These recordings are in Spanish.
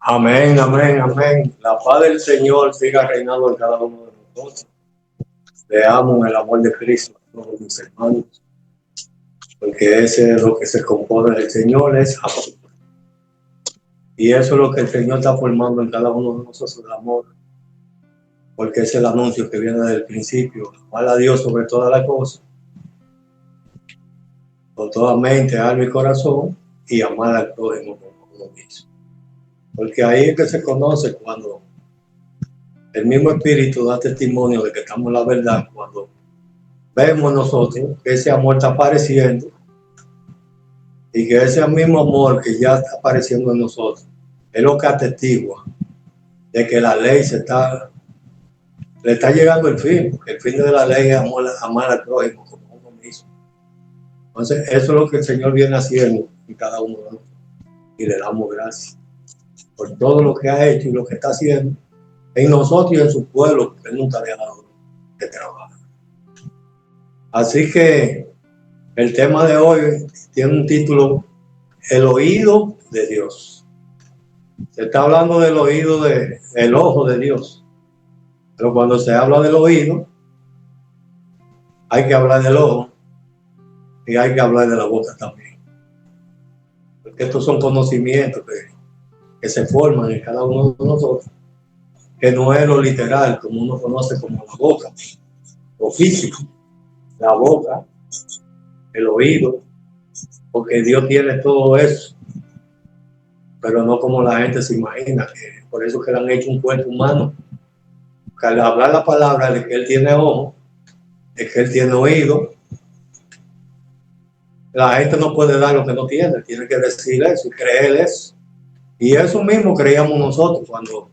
Amén, amén, amén. La paz del Señor siga reinando en cada uno de nosotros. Veamos el amor de Cristo a todos mis hermanos, porque ese es lo que se compone del Señor, es amor. Y eso es lo que el Señor está formando en cada uno de nosotros, el amor, porque es el anuncio que viene desde el principio: amar a Dios sobre todas las cosas, con toda mente, alma y corazón, y amar al prójimo como uno mismo. Porque ahí es que se conoce, cuando el mismo Espíritu da testimonio de que estamos en la verdad, cuando vemos nosotros que ese amor está apareciendo, y que ese mismo amor que ya está apareciendo en nosotros es lo que atestigua de que la ley le está llegando el fin, porque el fin de la ley es amar al prójimo como uno mismo. Entonces, eso es lo que el Señor viene haciendo en cada uno de nosotros, y le damos gracias por todo lo que ha hecho y lo que está haciendo en nosotros y en su pueblo, porque Él nunca ha dejado de trabajar. Así que el tema de hoy tiene un título: el oído de Dios. Se está hablando del oído, del ojo de Dios. Pero cuando se habla del oído, hay que hablar del ojo y hay que hablar de la boca también. Porque estos son conocimientos que se forman en cada uno de nosotros, que no es lo literal, como uno conoce como la boca, lo físico, la boca, el oído, porque Dios tiene todo eso, pero no como la gente se imagina, que por eso que le han hecho un cuerpo humano, que al hablar la palabra de que Él tiene ojo, de que Él tiene oído, la gente no puede dar lo que no tiene, tiene que decir eso y creer eso. Y eso mismo creíamos nosotros cuando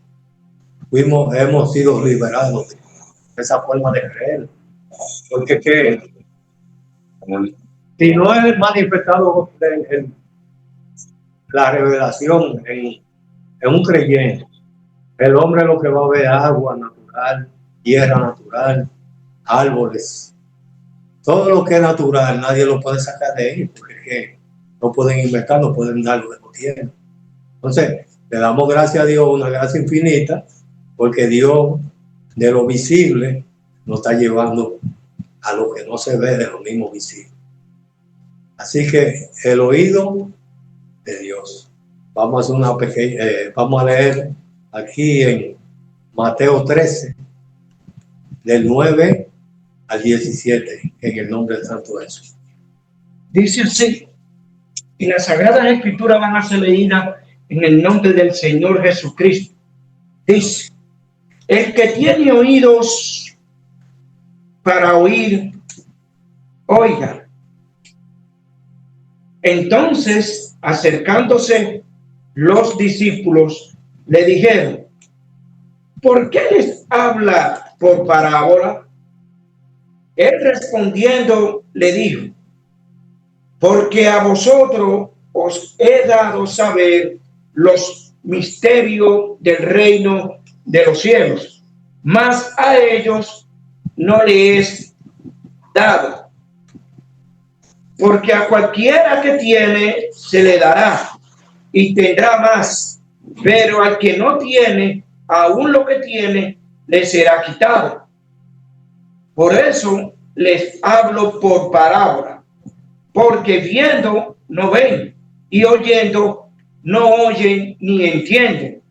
hemos sido liberados de esa forma de creer. Porque si no es manifestado la revelación en un creyente, el hombre lo que va a ver: agua natural, tierra natural, árboles. Todo lo que es natural, nadie lo puede sacar de ahí, porque no pueden inventar, no pueden dar lo que no tienen. Entonces, le damos gracias a Dios, una gracia infinita, porque Dios, de lo visible, nos está llevando a lo que no se ve de lo mismo visible. Así que el oído de Dios. Vamos a hacer una pequeña, vamos a leer aquí en Mateo 13, del 9 al 17, en el nombre del Santo Jesús. Dice así: y las Sagradas Escrituras van a ser leídas en el nombre del Señor Jesucristo. Dice: el que tiene oídos para oír, oiga. Entonces, acercándose los discípulos, le dijeron: ¿por qué les habla por parábola? Él respondiendo le dijo: porque a vosotros os he dado saber los misterios del reino de los cielos, mas a ellos no les es dado. Porque a cualquiera que tiene se le dará y tendrá más, pero al que no tiene, aún lo que tiene le será quitado. Por eso les hablo por parábola, porque viendo no ven, y oyendo no oyen ni entienden.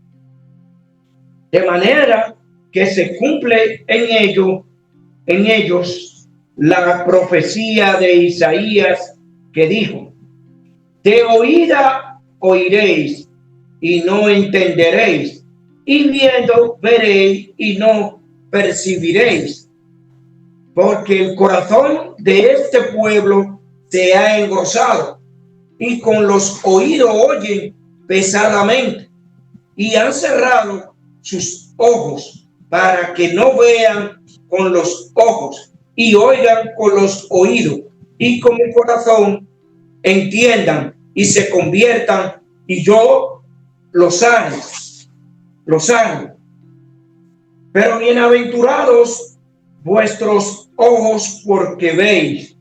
De manera que se cumple en ellos la profecía de Isaías, que dijo: de oída oiréis y no entenderéis, y viendo veréis y no percibiréis, porque el corazón de este pueblo se ha engrosado, y con los oídos oyen pesadamente, y han cerrado sus ojos para que no vean con los ojos y oigan con los oídos, y con el corazón entiendan y se conviertan, y yo los sane. Pero bienaventurados vuestros ojos porque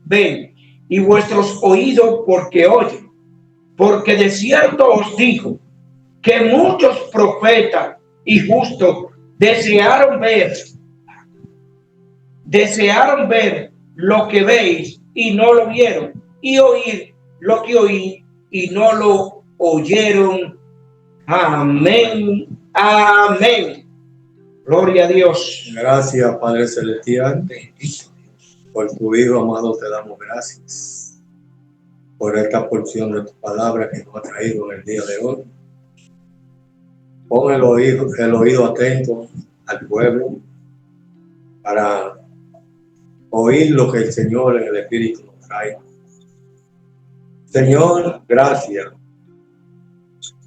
ven, y vuestros oídos porque oyen. Porque de cierto os digo que muchos profetas y justos desearon ver lo que veis y no lo vieron, y oír lo que oí y no lo oyeron. Amén. Amén. Gloria a Dios. Gracias, Padre Celestial. Por tu Hijo amado te damos gracias. Por esta porción de tu palabra que nos ha traído en el día de hoy. Pon el oído atento al pueblo para oír lo que el Señor en el Espíritu nos trae. Señor, gracias.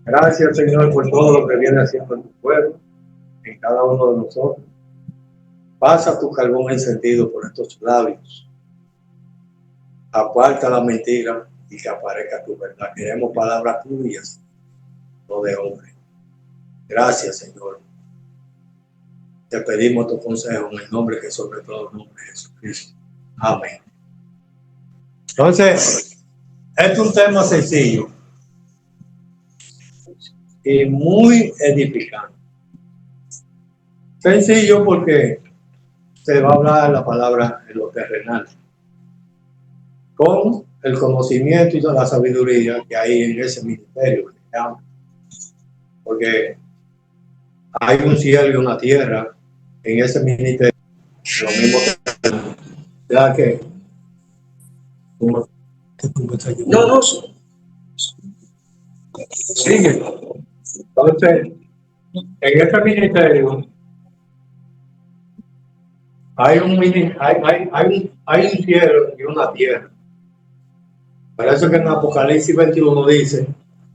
Gracias, Señor, por todo lo que viene haciendo en tu pueblo, en cada uno de nosotros. Pasa tu carbón encendido por estos labios. Aparta la mentira y que aparezca tu verdad. Queremos palabras tuyas, no de hombre. Gracias, Señor. Te pedimos tu consejo en el nombre que sobre todo el nombre de Jesucristo. Amén. Entonces, es un tema sencillo y muy edificante. Sencillo porque se va a hablar la palabra en lo terrenal, con el conocimiento y toda la sabiduría que hay en ese ministerio. Porque hay un cielo y una tierra en ese ministerio. Lo mismo que ya que no sigue. Entonces, en este ministerio hay un cielo y una tierra. Por eso que en Apocalipsis 21 dice: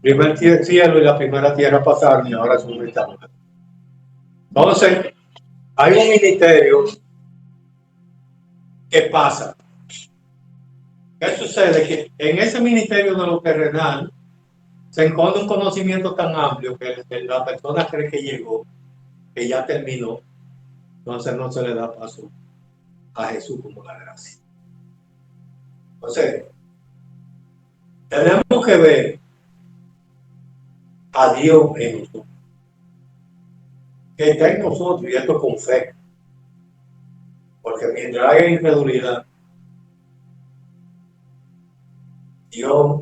primer cielo y la primera tierra pasaron y ahora son están. Entonces, hay un ministerio que pasa. ¿Qué sucede? Que en ese ministerio de lo terrenal se encuentra un conocimiento tan amplio que la persona cree que llegó, que ya terminó. Entonces no se le da paso a Jesús como la gracia. Entonces, tenemos que ver a Dios en nosotros, que está en nosotros, y esto con fe. Porque mientras haya incredulidad, Dios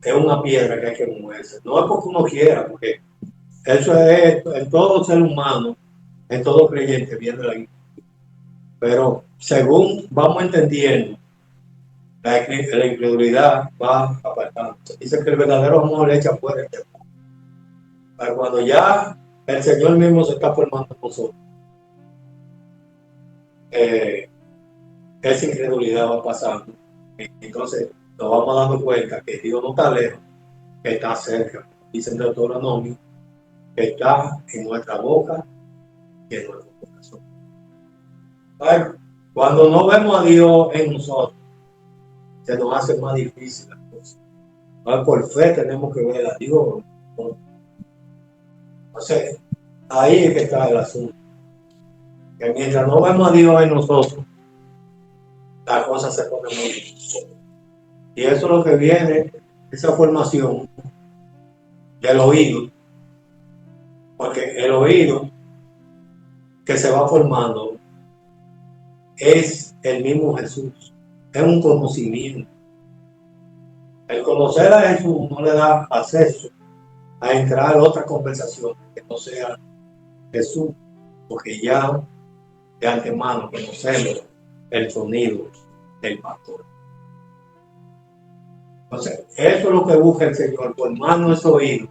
es una piedra que hay que moverse. No es porque uno quiera, porque eso es en todo ser humano, en todo creyente viene la iglesia. Pero según vamos entendiendo, la incredulidad va apartando. Dice que el verdadero amor echa fuera. Pero cuando ya el Señor mismo se está formando en nosotros, esa incredulidad va pasando. Entonces nos vamos dando cuenta que Dios no está lejos, que está cerca. Dice en Deuteronomio que está en nuestra boca y en nuestro corazón. Bueno, cuando no vemos a Dios en nosotros, se nos hace más difícil las cosas. Bueno, por fe tenemos que ver a Dios. Entonces, ahí es que está el asunto. Que mientras no vemos a Dios en nosotros, las cosas se ponen muy difíciles. Y eso es lo que viene, esa formación del oído. Porque el oído que se va formando es el mismo Jesús. Es un conocimiento. El conocer a Jesús no le da acceso a entrar a otra conversación que no sea Jesús, porque ya de antemano conocemos el sonido del pastor. Entonces, eso es lo que busca el Señor, formarnos ese oído,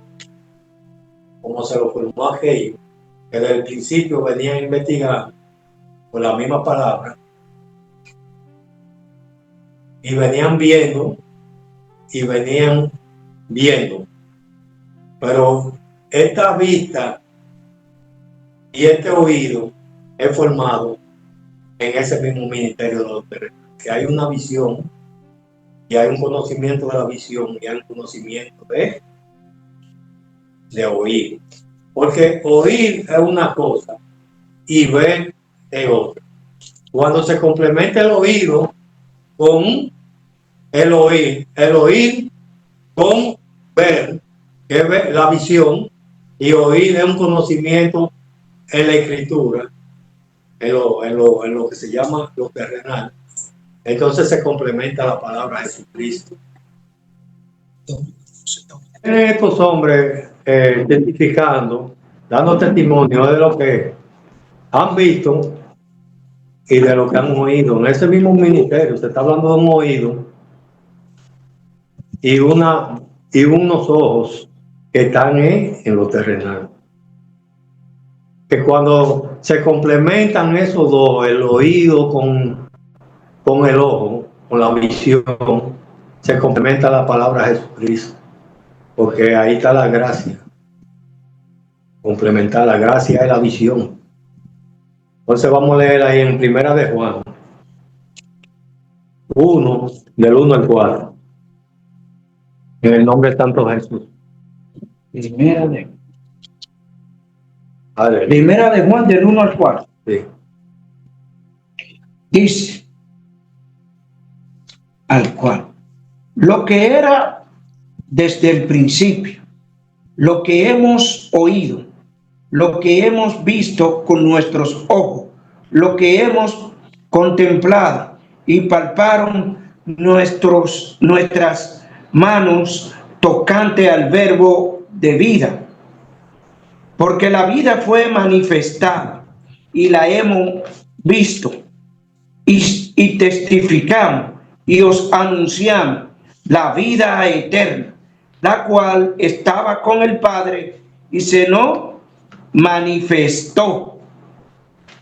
como se lo formó aquello, que desde el principio venían a investigar por la misma palabra, y venían viendo, pero esta vista y este oído es formado en ese mismo ministerio de los terrenos, que hay una visión y hay un conocimiento de la visión y hay un conocimiento de oír, porque oír es una cosa y ver es otra. Cuando se complementa el oído con el oír con ver, que es la visión, y oír es un conocimiento en la escritura, en lo que se llama lo terrenal. Entonces se complementa la palabra Jesucristo. Estos hombres testificando, dando testimonio de lo que han visto y de lo que han oído. En ese mismo ministerio se está hablando de un oído y unos ojos que están en lo terrenal. Que cuando se complementan esos dos, el oído con el ojo, con la visión, se complementa la palabra Jesucristo, porque ahí está la gracia. Complementar la gracia es la visión. Entonces vamos a leer ahí en Primera de Juan 1, del 1 al 4. En el nombre de Santo Jesús. Primera de Juan, del 1 al 4. Sí. Dice al 4. Lo que era desde el principio, lo que hemos oído, lo que hemos visto con nuestros ojos, lo que hemos contemplado y palparon nuestras manos tocante al verbo de vida. Porque la vida fue manifestada y la hemos visto y testificamos y os anunciamos la vida eterna, la cual estaba con el Padre y se nos manifestó.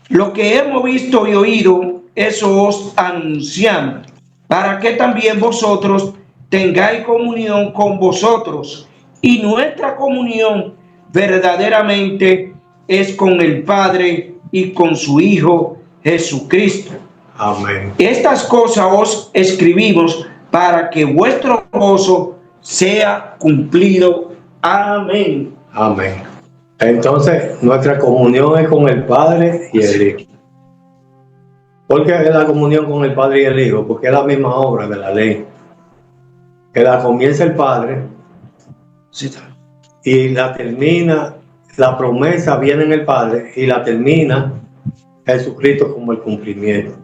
Lo que hemos visto y oído, eso os anunciamos, para que también vosotros tengáis comunión con vosotros. Y nuestra comunión verdaderamente es con el Padre y con su Hijo Jesucristo. Amén. Estas cosas os escribimos para que vuestro gozo sea cumplido. Amén. Amén. Entonces, nuestra comunión es con el Padre y el Hijo. ¿Por qué es la comunión con el Padre y el Hijo? Porque es la misma obra de la ley. Que la comienza el Padre y la termina, la promesa viene en el Padre y la termina Jesucristo como el cumplimiento.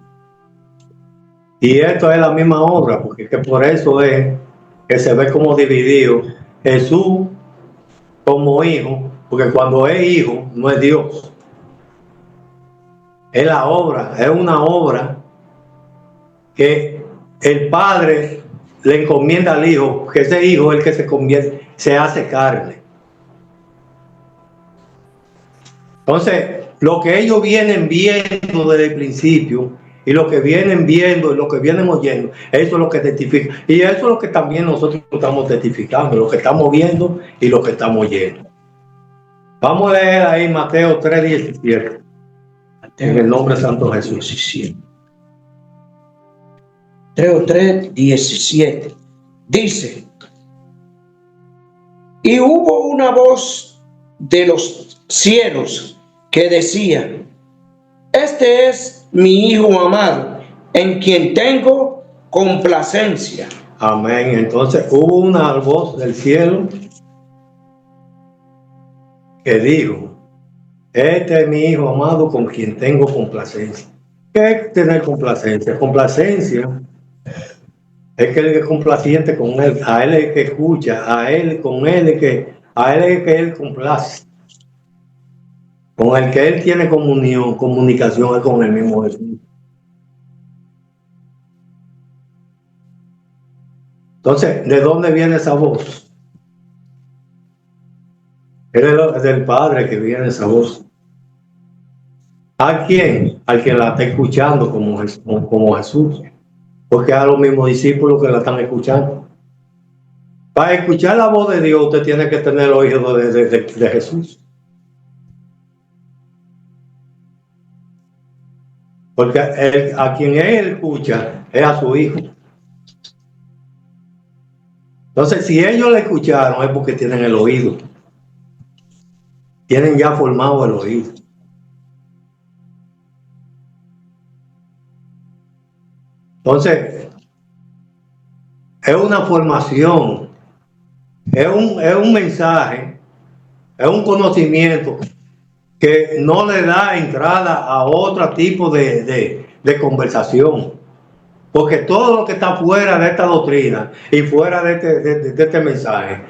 Y esto es la misma obra, porque que por eso es que se ve como dividido Jesús como hijo, porque cuando es hijo no es Dios. Es la obra, es una obra que el Padre le encomienda al Hijo, que ese Hijo es el que se convierte, se hace carne. Entonces, lo que ellos vienen viendo desde el principio y lo que vienen viendo y lo que vienen oyendo, eso es lo que testifica. Y eso es lo que también nosotros estamos testificando, lo que estamos viendo y lo que estamos oyendo. Vamos a leer ahí Mateo 3:17. En el nombre de Santo Jesús. Mateo 3:17. Dice: y hubo una voz de los cielos que decía: este es mi Hijo amado, en quien tengo complacencia. Amén. Entonces hubo una voz del cielo que dijo: este es mi Hijo amado con quien tengo complacencia. ¿Qué es tener complacencia? Complacencia es que él es complaciente con él, a él es que escucha, a él es que él complace. Con el que él tiene comunicación es con el mismo Jesús. Entonces, ¿de dónde viene esa voz? Es del Padre que viene esa voz. ¿A quién? Al que la está escuchando como Jesús. Porque a los mismos discípulos que la están escuchando. Para escuchar la voz de Dios, usted tiene que tener el oído de Jesús. Porque a quien él escucha es a su Hijo. Entonces, si ellos le escucharon es porque tienen el oído. Tienen ya formado el oído. Entonces, es una formación, es un mensaje es un conocimiento que no le da entrada a otro tipo de conversación. Porque todo lo que está fuera de esta doctrina y fuera de este mensaje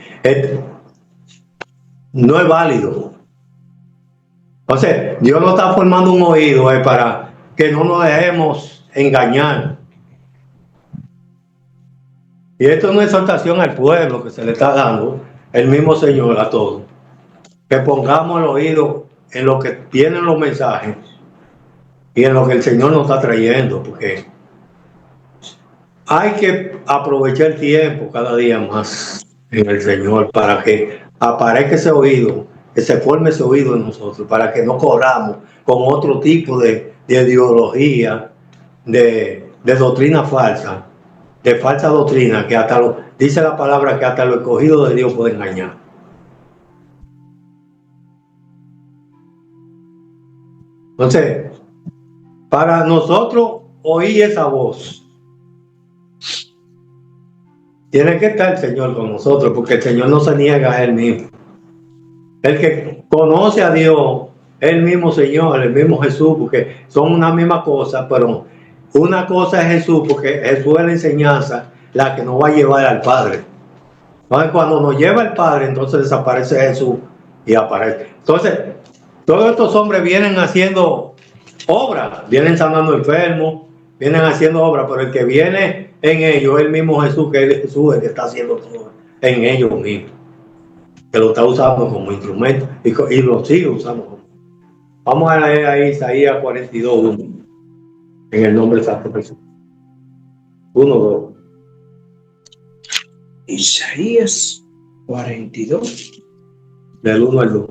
no es válido. Entonces, Dios nos está formando un oído para que no nos dejemos engañar. Y esto es una exhortación al pueblo que se le está dando el mismo Señor a todos. Que pongamos el oído en lo que tienen los mensajes y en lo que el Señor nos está trayendo, porque hay que aprovechar el tiempo cada día más en el Señor para que aparezca ese oído, que se forme ese oído en nosotros, para que no corramos con otro tipo de ideología, de doctrina falsa, de falsa doctrina, que hasta dice la palabra que hasta lo escogido de Dios puede engañar. Entonces, para nosotros oír esa voz, tiene que estar el Señor con nosotros, porque el Señor no se niega a Él mismo. El que conoce a Dios, el mismo Señor, el mismo Jesús, porque son una misma cosa, pero una cosa es Jesús, porque Jesús es la enseñanza, la que nos va a llevar al Padre. Entonces, cuando nos lleva al Padre, entonces desaparece Jesús y aparece. Entonces, todos estos hombres vienen haciendo obras, vienen sanando enfermos, vienen haciendo obras, pero el que viene en ellos es el mismo Jesús, que es Jesús el que está haciendo todo en ellos mismos, que lo está usando como instrumento y lo sigue usando. Vamos a leer ahí Isaías 42:1, en el nombre de Santo Jesús. 1:2. Isaías 42. Del 1 al 2.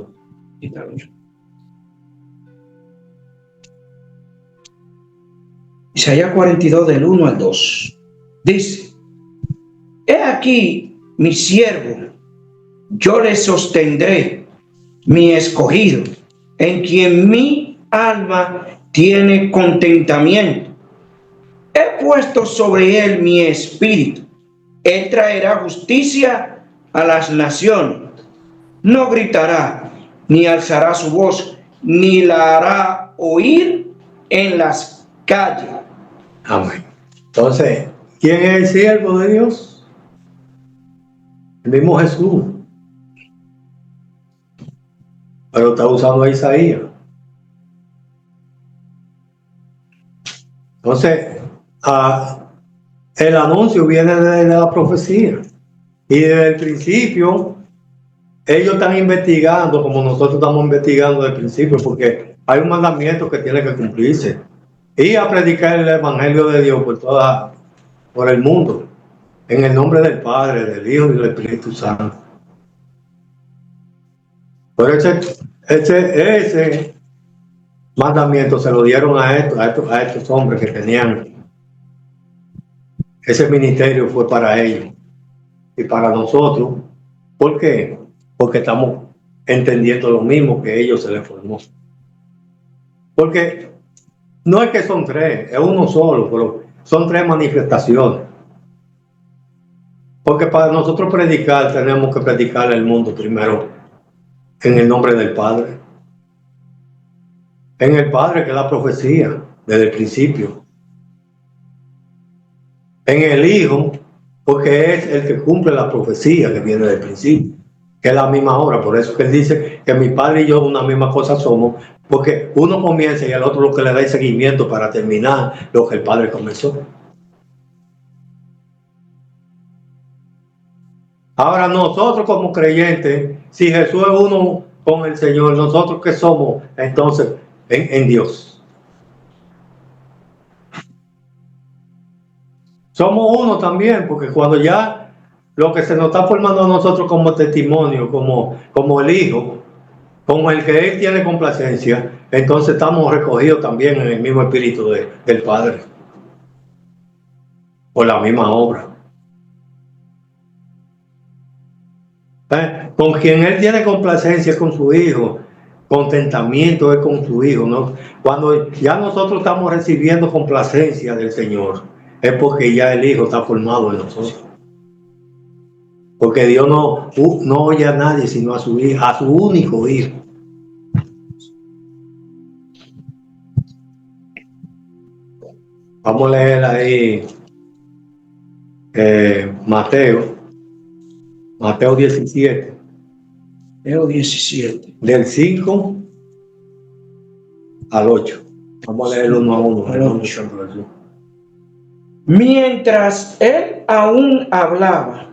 Isaías 42 del 1 al 2. Dice: He aquí mi siervo, yo le sostendré, mi escogido, en quien mi alma tiene contentamiento. He puesto sobre él mi espíritu. Él traerá justicia a las naciones. No gritará, ni alzará su voz, ni la hará oír en las calles. Amén. Entonces, ¿quién es el siervo de Dios? El mismo Jesús. Pero está usando a Isaías. Entonces, el anuncio viene de la profecía. Y desde el principio, ellos están investigando, como nosotros estamos investigando desde el principio, porque hay un mandamiento que tiene que cumplirse. Y a predicar el evangelio de Dios por el mundo, en el nombre del Padre, del Hijo y del Espíritu Santo. Pero ese mandamiento se lo dieron a estos hombres que tenían ese ministerio, fue para ellos y para nosotros. ¿Por qué? Porque estamos entendiendo lo mismo que ellos se les formó. Porque no es que son tres, es uno solo, pero son tres manifestaciones. Porque para nosotros predicar, tenemos que predicar al mundo primero en el nombre del Padre. En el Padre, que es la profecía desde el principio. En el Hijo, porque es el que cumple la profecía que viene del principio, que es la misma obra. Por eso que él dice que mi Padre y yo una misma cosa somos, porque uno comienza y al otro lo que le da el seguimiento para terminar lo que el Padre comenzó. Ahora nosotros como creyentes, si Jesús es uno con el Señor, nosotros ¿qué somos entonces en Dios? Somos uno también, porque cuando ya lo que se nos está formando a nosotros como testimonio, como el Hijo, como el que Él tiene complacencia, entonces estamos recogidos también en el mismo espíritu del Padre, por la misma obra. Con quien Él tiene complacencia es con su Hijo, contentamiento es con su Hijo, ¿no? Cuando ya nosotros estamos recibiendo complacencia del Señor, es porque ya el Hijo está formado en nosotros. Porque Dios no oye a nadie, sino a su hijo, a su único hijo. Vamos a leer ahí Mateo 17. Mateo 17. Del 5 al 8. Vamos a leer uno a uno. Al 8. Mientras él aún hablaba,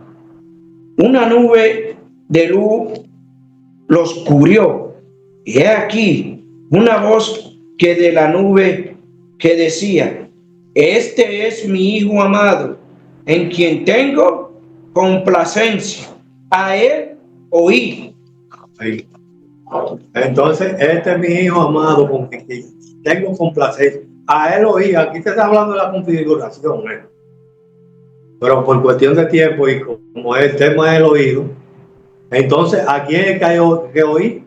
una nube de luz los cubrió. Y he aquí una voz que de la nube que decía: este es mi Hijo amado, en quien tengo complacencia. A él oí. Ahí. Entonces, este es mi hijo amado, con quien tengo complacencia. A él oí. Aquí te está hablando de la configuración, pero por cuestión de tiempo y como el tema es el oído, entonces, ¿a quién es que oí?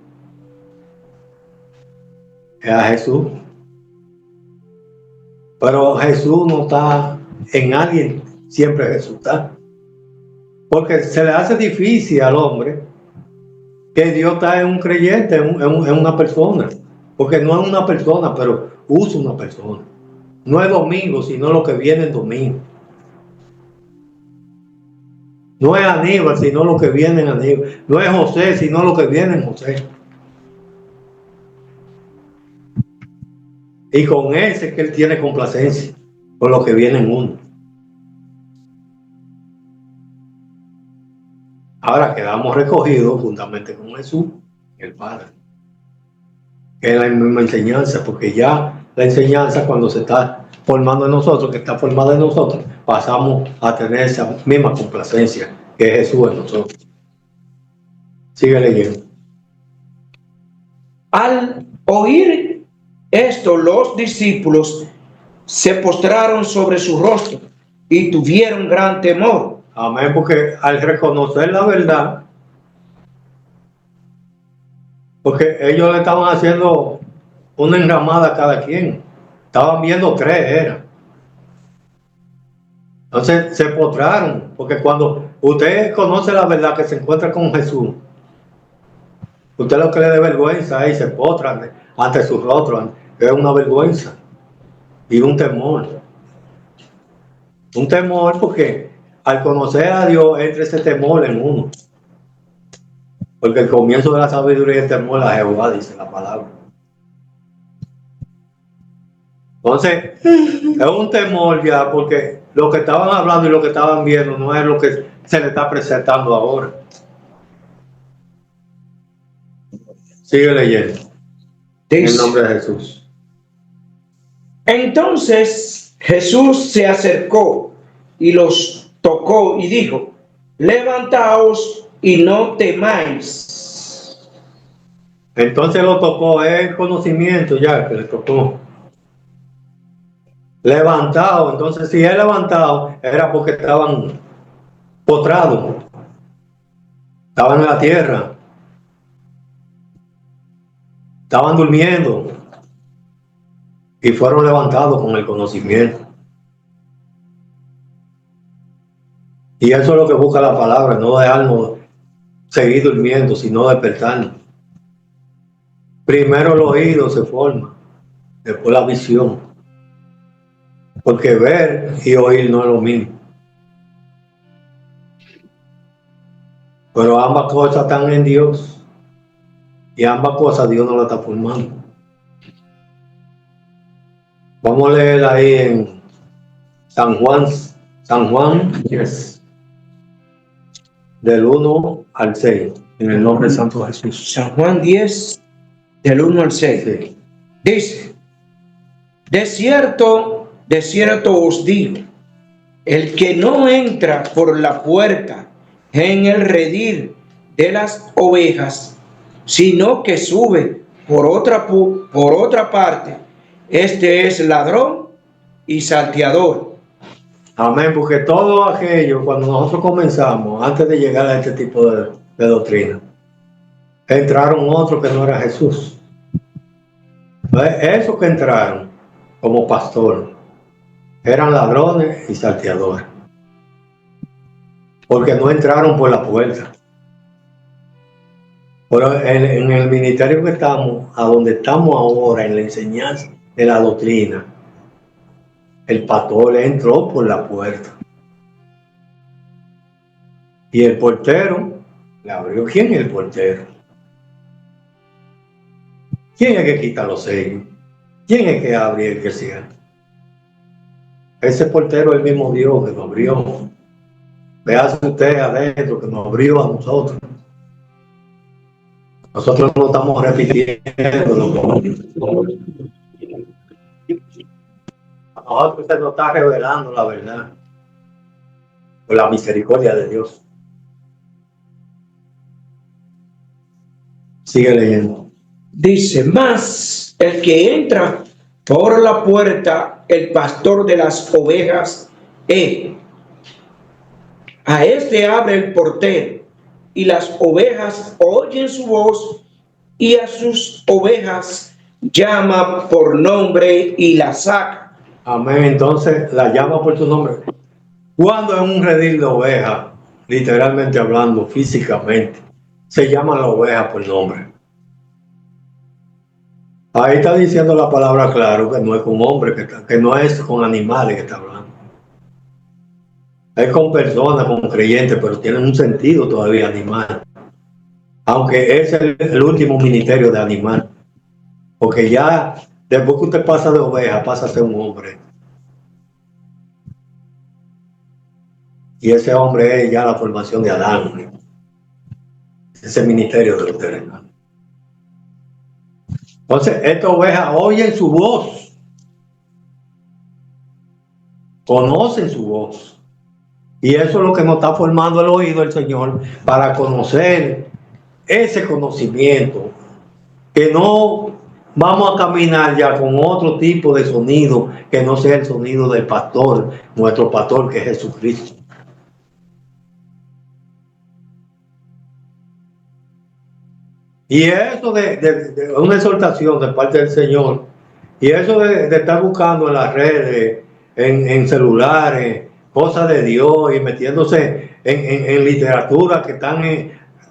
Es a Jesús. Pero Jesús no está en alguien, siempre Jesús está. Porque se le hace difícil al hombre que Dios está en un creyente, en una persona. Porque no es una persona, pero usa una persona. No es domingo, sino lo que viene el domingo. No es Aníbal, sino lo que viene en Aníbal. No es José, sino lo que viene en José. Y con ese es que él tiene complacencia, con lo que viene en uno. Ahora quedamos recogidos juntamente con Jesús y el Padre. Es la misma enseñanza, porque ya la enseñanza, cuando se está formando en nosotros, que está formada en nosotros, pasamos a tener esa misma complacencia que es Jesús en nosotros. Sigue leyendo. Al oír esto, los discípulos se postraron sobre su rostro y tuvieron gran temor. Amén, porque al reconocer la verdad, porque ellos le estaban haciendo una enramada a cada quien, estaban viendo tres, era. Entonces se postraron, porque cuando usted conoce la verdad, que se encuentra con Jesús, usted lo que le dé vergüenza ahí, se postran ante su rostro, es una vergüenza y un temor. Un temor porque al conocer a Dios entra ese temor en uno. Porque el comienzo de la sabiduría es el temor a Jehová, dice la palabra. Entonces, es un temor ya, porque lo que estaban hablando y lo que estaban viendo no es lo que se le está presentando ahora. Sigue leyendo. En el nombre de Jesús. Entonces Jesús se acercó y los tocó y dijo: levantaos y no temáis. Entonces lo tocó, es el conocimiento ya que le tocó. Levantado, entonces si es levantado era porque estaban postrados, estaban en la tierra, estaban durmiendo y fueron levantados con el conocimiento. Y eso es lo que busca la palabra, no dejarnos seguir durmiendo, sino despertarnos. Primero el oído se forma, después la visión. Porque ver y oír no es lo mismo. Pero ambas cosas están en Dios. Y ambas cosas Dios no las está formando. Vamos a leer ahí en San Juan 10. Del 1 al 6. En el nombre de Santo Jesús. San Juan 10, del 1 al 6. Sí. Dice: de cierto os digo, el que no entra por la puerta en el redil de las ovejas, sino que sube por otra parte, este es ladrón y salteador. Amén, porque todo aquello, cuando nosotros comenzamos, antes de llegar a este tipo de doctrina, entraron otros que no era Jesús. Esos que entraron como pastor eran ladrones y salteadores. porque no entraron por la puerta. Pero en el ministerio que estamos, a donde estamos ahora, en la enseñanza de la doctrina, el pastor entró por la puerta. Y el portero le abrió. ¿Quién es el portero? ¿Quién es que quita los sellos? ¿Quién es que abre y el que cierra? Ese portero es el mismo Dios que nos abrió. Véase usted adentro, que nos abrió a nosotros. Nosotros no estamos repitiendo lo que a nosotros usted nos está revelando la verdad por la misericordia de Dios. Sigue leyendo. Dice, más el que entra por la puerta, el pastor de las ovejas, a este abre el portero, y las ovejas oyen su voz, y a sus ovejas llama por nombre y las saca. Amén. Entonces la llama por tu nombre. Cuando en un redil de ovejas, literalmente hablando, físicamente, se llama la oveja por nombre. Ahí está diciendo la palabra claro que no es con hombres, que no es con animales que está hablando. Es con personas, con creyentes, pero tienen un sentido todavía animal. Aunque es el último ministerio de animal. Porque ya, después que usted pasa de oveja, pasa a ser un hombre. Y ese hombre es ya la formación de Adán. Ese ministerio de los terrenos. Entonces, esta oveja oye su voz. Conocen su voz. Y eso es lo que nos está formando el oído del Señor para conocer ese conocimiento. Que no vamos a caminar ya con otro tipo de sonido que no sea el sonido del pastor, nuestro pastor que es Jesucristo. Y eso de una exhortación de parte del Señor, y eso de estar buscando en las redes, en celulares, cosas de Dios y metiéndose en literatura que están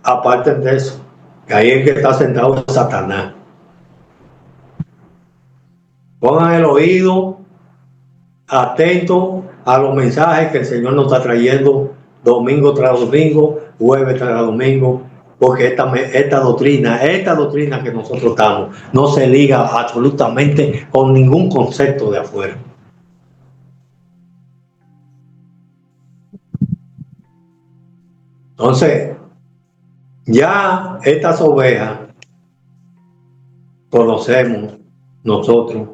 aparte de eso, que ahí es que está sentado Satanás. Pongan el oído atento a los mensajes que el Señor nos está trayendo domingo tras domingo, jueves tras domingo, porque esta doctrina que nosotros estamos, no se liga absolutamente con ningún concepto de afuera. Entonces, ya estas ovejas conocemos nosotros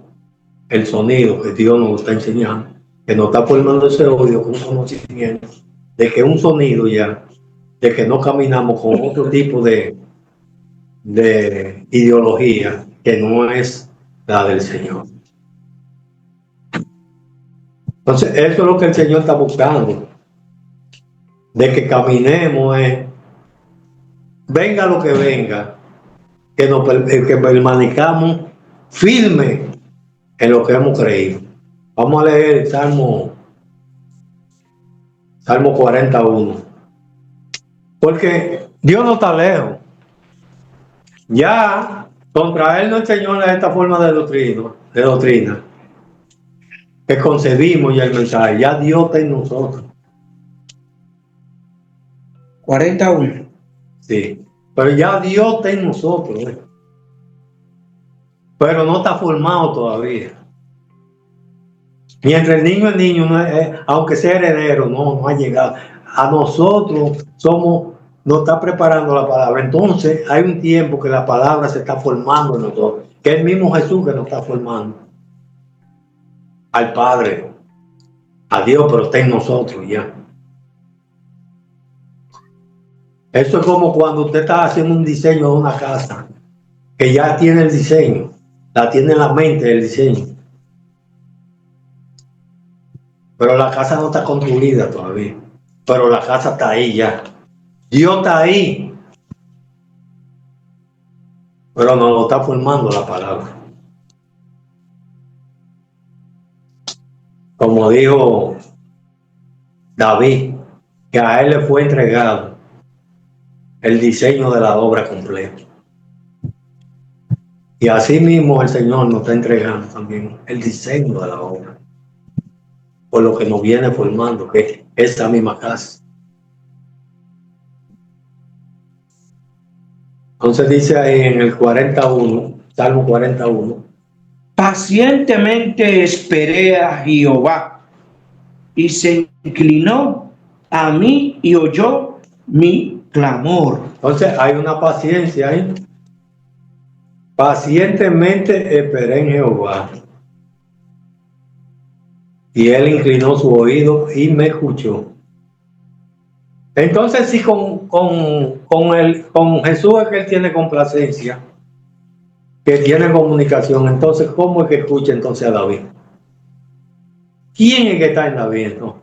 el sonido que Dios nos está enseñando, que nos está formando ese oído con conocimiento de que un sonido ya, de que no caminamos con otro tipo de ideología que no es la del Señor. Entonces, eso es lo que el Señor está buscando, de que caminemos, venga lo que venga, que permanezcamos firmes en lo que hemos creído. Vamos a leer el Salmo 41. Porque Dios no está lejos. Ya contra Él nos enseñó esta forma de doctrina que concebimos ya el mensaje. Ya Dios está en nosotros. 41. Sí, pero ya Dios está en nosotros. Pero no está formado todavía. Mientras el niño es niño, aunque sea heredero, no ha llegado. A nosotros nos está preparando la palabra. Entonces hay un tiempo que la palabra se está formando en nosotros, que es el mismo Jesús que nos está formando. Al Padre, a Dios, pero está en nosotros ya. Eso es como cuando usted está haciendo un diseño de una casa, que ya tiene el diseño, la tiene en la mente el diseño. Pero la casa no está construida todavía. Pero la casa está ahí ya. Dios está ahí. Pero nos lo está formando la palabra. Como dijo David, que a él le fue entregado el diseño de la obra completa. Y así mismo el Señor nos está entregando también el diseño de la obra, por lo que nos viene formando, que es esa misma casa. Entonces dice ahí en el 41, Salmo 41, pacientemente esperé a Jehová, y se inclinó a mí y oyó mi clamor. entonces hay una paciencia ahí. Pacientemente esperé en Jehová, y él inclinó su oído y me escuchó. Entonces, si con Jesús es que él tiene complacencia, que tiene comunicación, entonces, ¿cómo es que escucha entonces a David? ¿Quién es que está en David, no?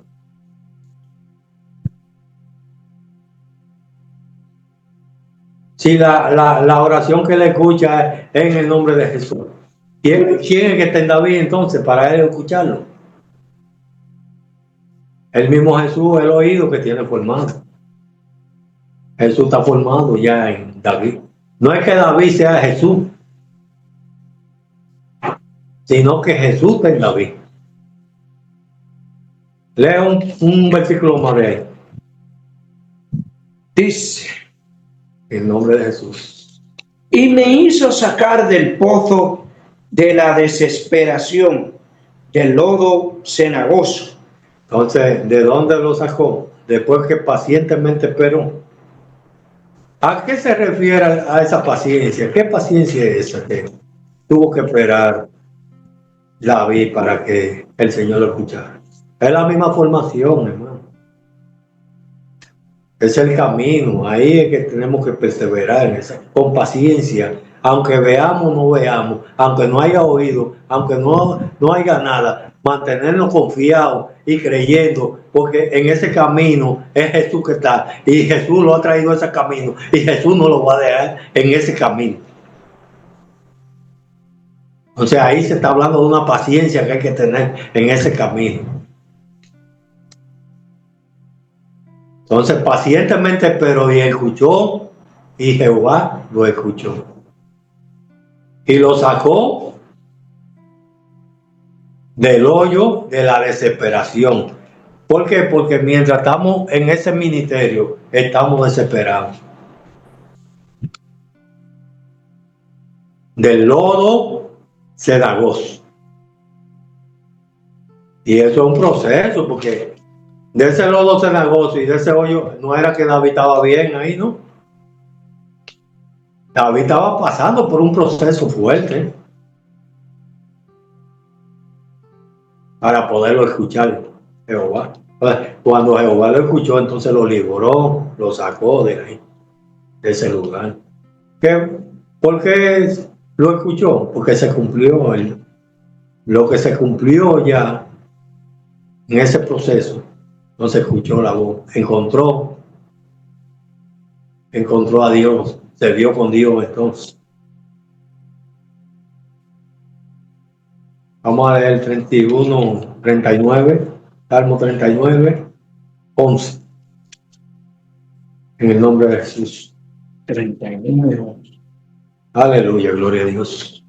Si la oración que le escucha es en el nombre de Jesús, ¿quién es que está en David entonces para él escucharlo? El mismo Jesús, el oído que tiene formado. Jesús está formado ya en David. No es que David sea Jesús, sino que Jesús está en David. Lea un versículo más de ahí. Dice, En nombre de Jesús. y me hizo sacar del pozo de la desesperación, del lodo cenagoso. Entonces, ¿de dónde lo sacó? Después que pacientemente esperó. ¿A qué se refiere a esa paciencia? ¿Qué paciencia es esa que tuvo que esperar David para que el Señor lo escuchara? Es la misma formación, hermano. Es el camino. Ahí es que tenemos que perseverar en esa, con paciencia. Aunque veamos o no veamos, aunque no haya oído, aunque no haya nada, mantenernos confiados y creyendo, porque en ese camino es Jesús que está, y Jesús lo ha traído a ese camino, y Jesús no lo va a dejar en ese camino. O sea, ahí se está hablando de una paciencia que hay que tener en ese camino. Entonces, pacientemente esperó y escuchó, y Jehová lo escuchó. Y lo sacó del hoyo de la desesperación. ¿Por qué? Porque mientras estamos en ese ministerio, estamos desesperados. Del lodo cenagoso. Y eso es un proceso, porque de ese lodo cenagoso y de ese hoyo, no era que David estaba bien ahí, ¿no? David estaba pasando por un proceso fuerte para poderlo escuchar Jehová. Cuando Jehová lo escuchó, entonces lo libró, lo sacó de ahí, de ese lugar. ¿Por qué lo escuchó? Porque se cumplió lo que se cumplió ya en ese proceso. No se escuchó la voz, encontró a Dios, se vio con Dios entonces. Vamos a leer 39, Salmo 39, 11. En el nombre de Jesús. 39, 11. Aleluya, gloria a Dios.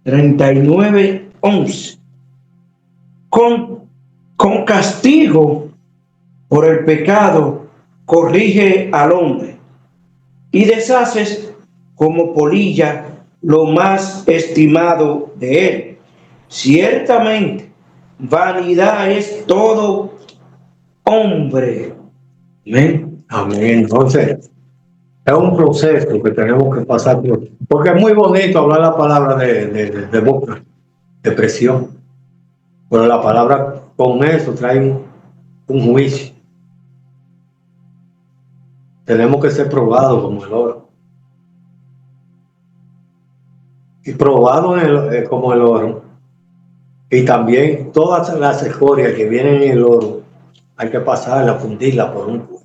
39, 11. Con castigo por el pecado corrige al hombre, y deshaces como polilla lo más estimado de él. Ciertamente, vanidad es todo hombre. Amén. Amén. Entonces, es un proceso que tenemos que pasar por, porque es muy bonito hablar la palabra de boca, de presión, pero la palabra con eso trae un juicio. Tenemos que ser probados como el oro. Y probados como el oro. Y también todas las escorias que vienen en el oro, hay que pasarla, fundirla por un cubo.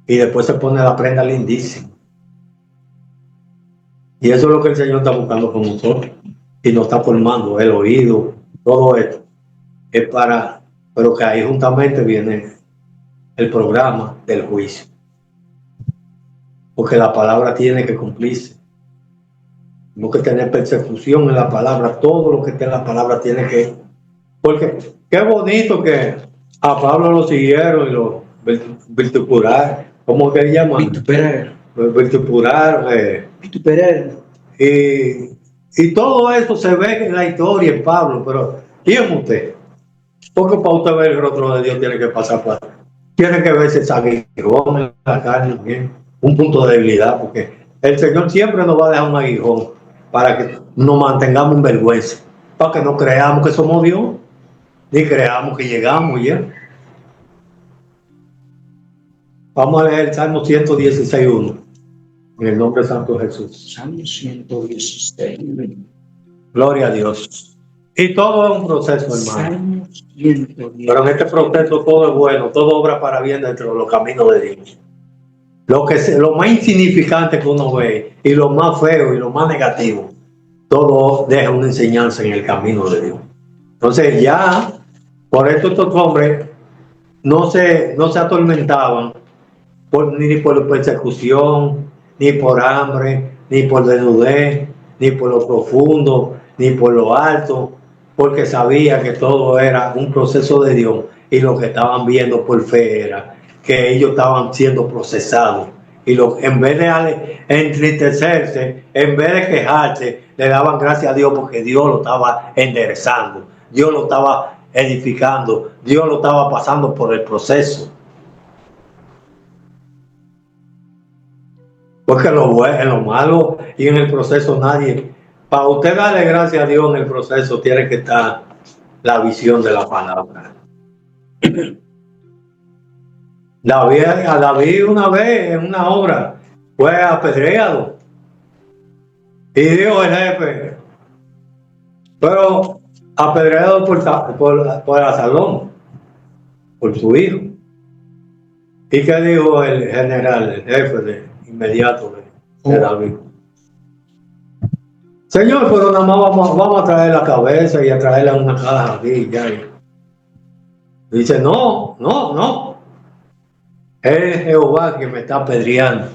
Y después se pone la prenda lindísima. Y eso es lo que el Señor está buscando con nosotros. Y nos está formando el oído, todo esto. Es para pero que ahí juntamente viene el programa del juicio. Porque la palabra tiene que cumplirse. Tenemos que tener persecución en la palabra. Todo lo que esté en la palabra tiene que... Porque qué bonito que a Pablo lo siguieron y lo vituperaron. ¿Cómo que llaman? Vituperar. Y todo eso se ve en la historia en Pablo, pero dígame usted, porque para usted ver el rostro de Dios tiene que pasar por... Tiene que verse ese aguijón en la carne, ¿bien? Un punto de debilidad, porque el Señor siempre nos va a dejar un aguijón para que nos mantengamos en vergüenza, para que no creamos que somos Dios, ni creamos que llegamos ya. Vamos a leer el Salmo 116:1, en el nombre de Santo Jesús. Salmo 116. Gloria a Dios. Y todo es un proceso, hermano. Salmo 116. Pero en este proceso todo es bueno, todo obra para bien dentro de los caminos de Dios. Lo más insignificante que uno ve, y lo más feo y lo más negativo, todo deja una enseñanza en el camino de Dios. Entonces ya, por eso estos hombres no se atormentaban ni por persecución, ni por hambre, ni por desnudez, ni por lo profundo, ni por lo alto, porque sabía que todo era un proceso de Dios, y lo que estaban viendo por fe era que ellos estaban siendo procesados, y en vez de entristecerse, en vez de quejarse, le daban gracias a Dios porque Dios lo estaba enderezando, Dios lo estaba edificando, Dios lo estaba pasando por el proceso. Porque en lo malo y en el proceso nadie, para usted darle gracias a Dios en el proceso, tiene que estar la visión de la palabra. David una vez en una obra fue apedreado y dijo el jefe, pero apedreado por Absalón, por su hijo. ¿Y qué dijo el general, el jefe inmediato de David? Señor, pero nada más vamos a traer la cabeza y a traerla en una caja aquí ya. Dice, no. Es Jehová que me está apedreando.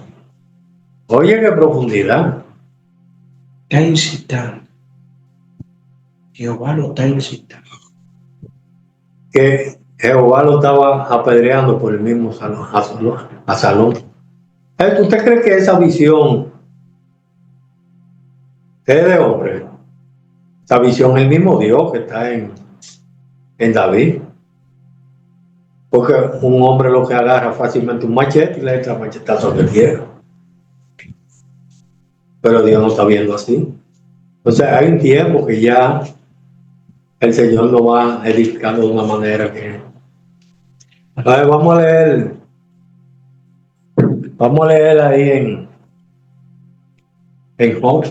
Oye, qué profundidad. Está incitando. Jehová lo está incitando. Que Jehová lo estaba apedreando por el mismo Absalón. ¿Usted cree que esa visión es de hombre? Esa visión es el mismo Dios que está en David. Porque un hombre lo que agarra fácilmente un machete y le echa machetazo que quiera. Pero Dios no está viendo así. Entonces hay un tiempo que ya el Señor lo va edificando de una manera que... Vamos a leer ahí en Job.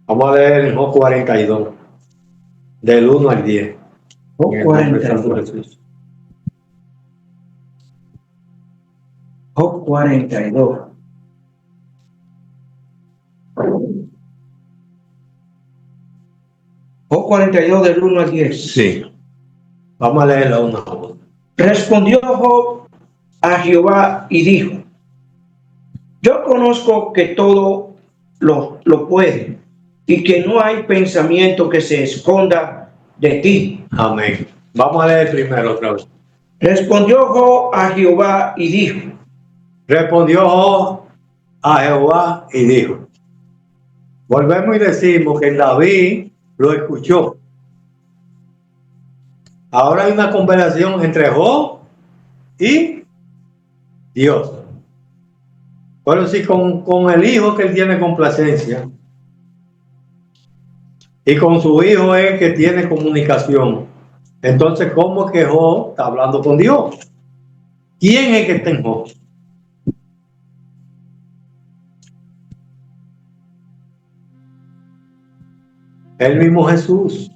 Vamos a leer en Job 42, del 1 al 10. Job 42. Job 42. Job 42 del 1 al 10. Sí. Vamos a leerlo una a una. Respondió Job a Jehová y dijo: yo conozco que todo lo puede y que no hay pensamiento que se esconda de ti. Amén. Vamos a leer primero otra vez. Respondió Job a Jehová y dijo. Respondió Job a Jehová y dijo. Volvemos y decimos que David lo escuchó. Ahora hay una conversación entre Job y Dios. Pero si con el hijo que él tiene complacencia y con su hijo es que tiene comunicación, entonces ¿cómo es que Job está hablando con Dios? ¿Quién es que está en Job? El mismo Jesús.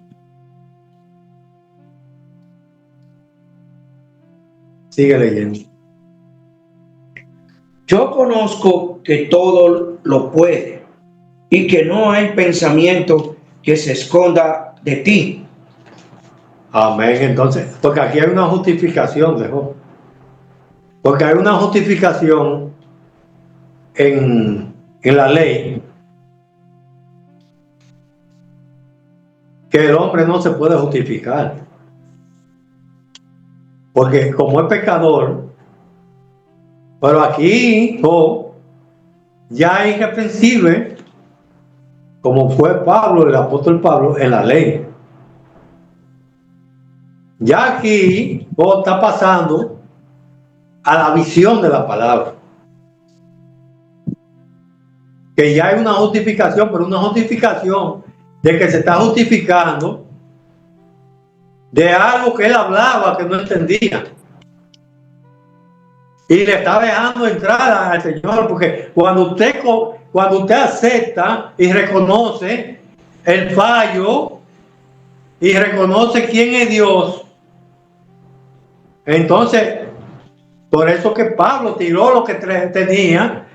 Sigue leyendo. Yo conozco que todo lo puede y que no hay pensamiento que se esconda de ti. Amén. Entonces, porque aquí hay una justificación de Job. Porque hay una justificación en la ley que el hombre no se puede justificar. Porque como es pecador, pero aquí Job ya es irreprensible, como fue Pablo, el apóstol Pablo, en la ley. Ya aquí Job está pasando a la visión de la palabra. Que ya hay una justificación, pero una justificación de que se está justificando de algo que él hablaba que no entendía. Y le está dejando entrar al Señor, porque cuando usted acepta y reconoce el fallo y reconoce quién es Dios, entonces, por eso que Pablo tiró lo que tenía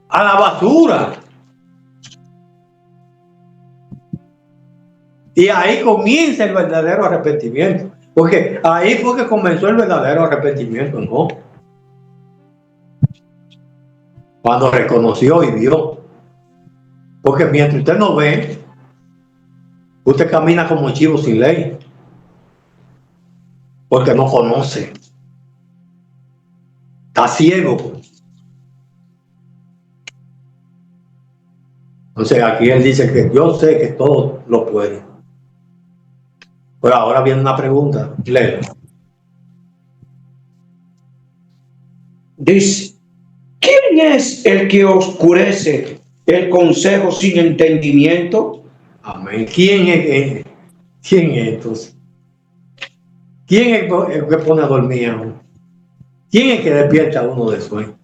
a la basura. Y ahí comienza el verdadero arrepentimiento. Porque ahí fue que comenzó el verdadero arrepentimiento, ¿no? Cuando reconoció y vio. Porque mientras usted no ve, usted camina como chivo sin ley. Porque no conoce. Está ciego. Entonces aquí él dice que yo sé que todo lo puede. Pero ahora viene una pregunta. Leo. Dice, ¿quién es el que oscurece el consejo sin entendimiento? Amén. ¿Quién es entonces? ¿Quién es el que pone a dormir a uno? ¿Quién es el que despierta a uno de sueño?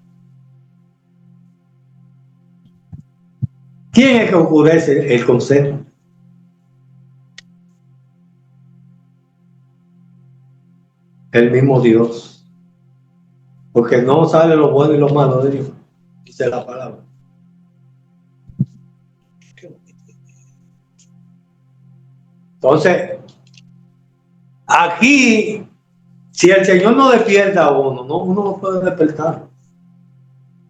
¿Quién es el que oscurece el consejo? El mismo Dios. Porque no sale lo bueno y lo malo de Dios, dice la palabra. Entonces, aquí, si el Señor no despierta a uno, uno no puede despertar.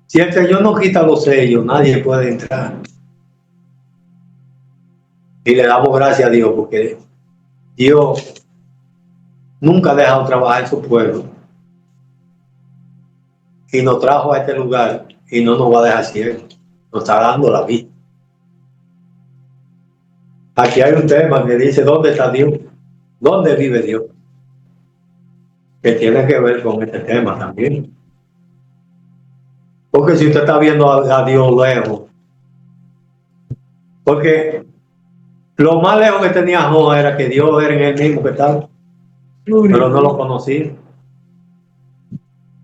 Si el Señor no quita los sellos, nadie puede entrar. Y le damos gracias a Dios, porque Dios nunca ha dejado trabajar en su pueblo. Y nos trajo a este lugar y no nos va a dejar ciegos. Nos está dando la vida. Aquí hay un tema que dice, ¿dónde está Dios? ¿Dónde vive Dios? Que tiene que ver con este tema también. Porque si usted está viendo a Dios lejos, porque lo más lejos que tenía Job era que Dios era en él mismo que estaba, pero no lo conocía.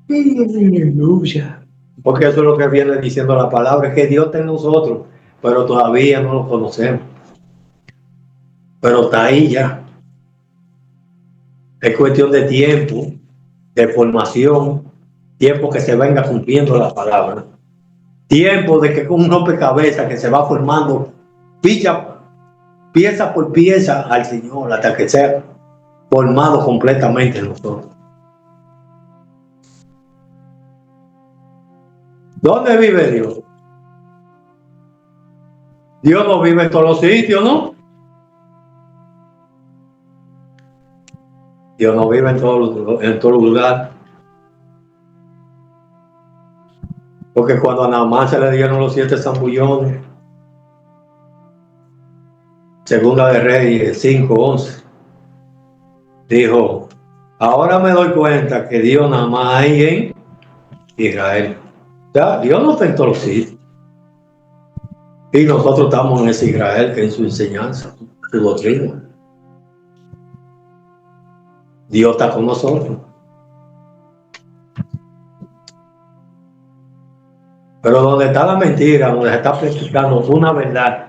Aleluya. Porque eso es lo que viene diciendo la palabra, que Dios está en nosotros, pero todavía no lo conocemos. Pero está ahí ya. Es cuestión de tiempo, de formación, tiempo que se venga cumpliendo la palabra. Tiempo de que con un rompecabezas que se va formando pieza por pieza al Señor hasta que sea formado completamente en nosotros. ¿Dónde vive Dios? Dios no vive en todos los sitios, ¿no? Dios no vive en todos los lugares. Porque cuando a Naamán se le dieron los 7 zambullones, Segunda de Reyes 5:11, dijo, ahora me doy cuenta que Dios nada más hay en Israel. Ya, Dios no está en todos los sitios. Y nosotros estamos en ese Israel, que es en su enseñanza, su doctrina. Dios está con nosotros. Pero donde está la mentira, donde se está practicando una verdad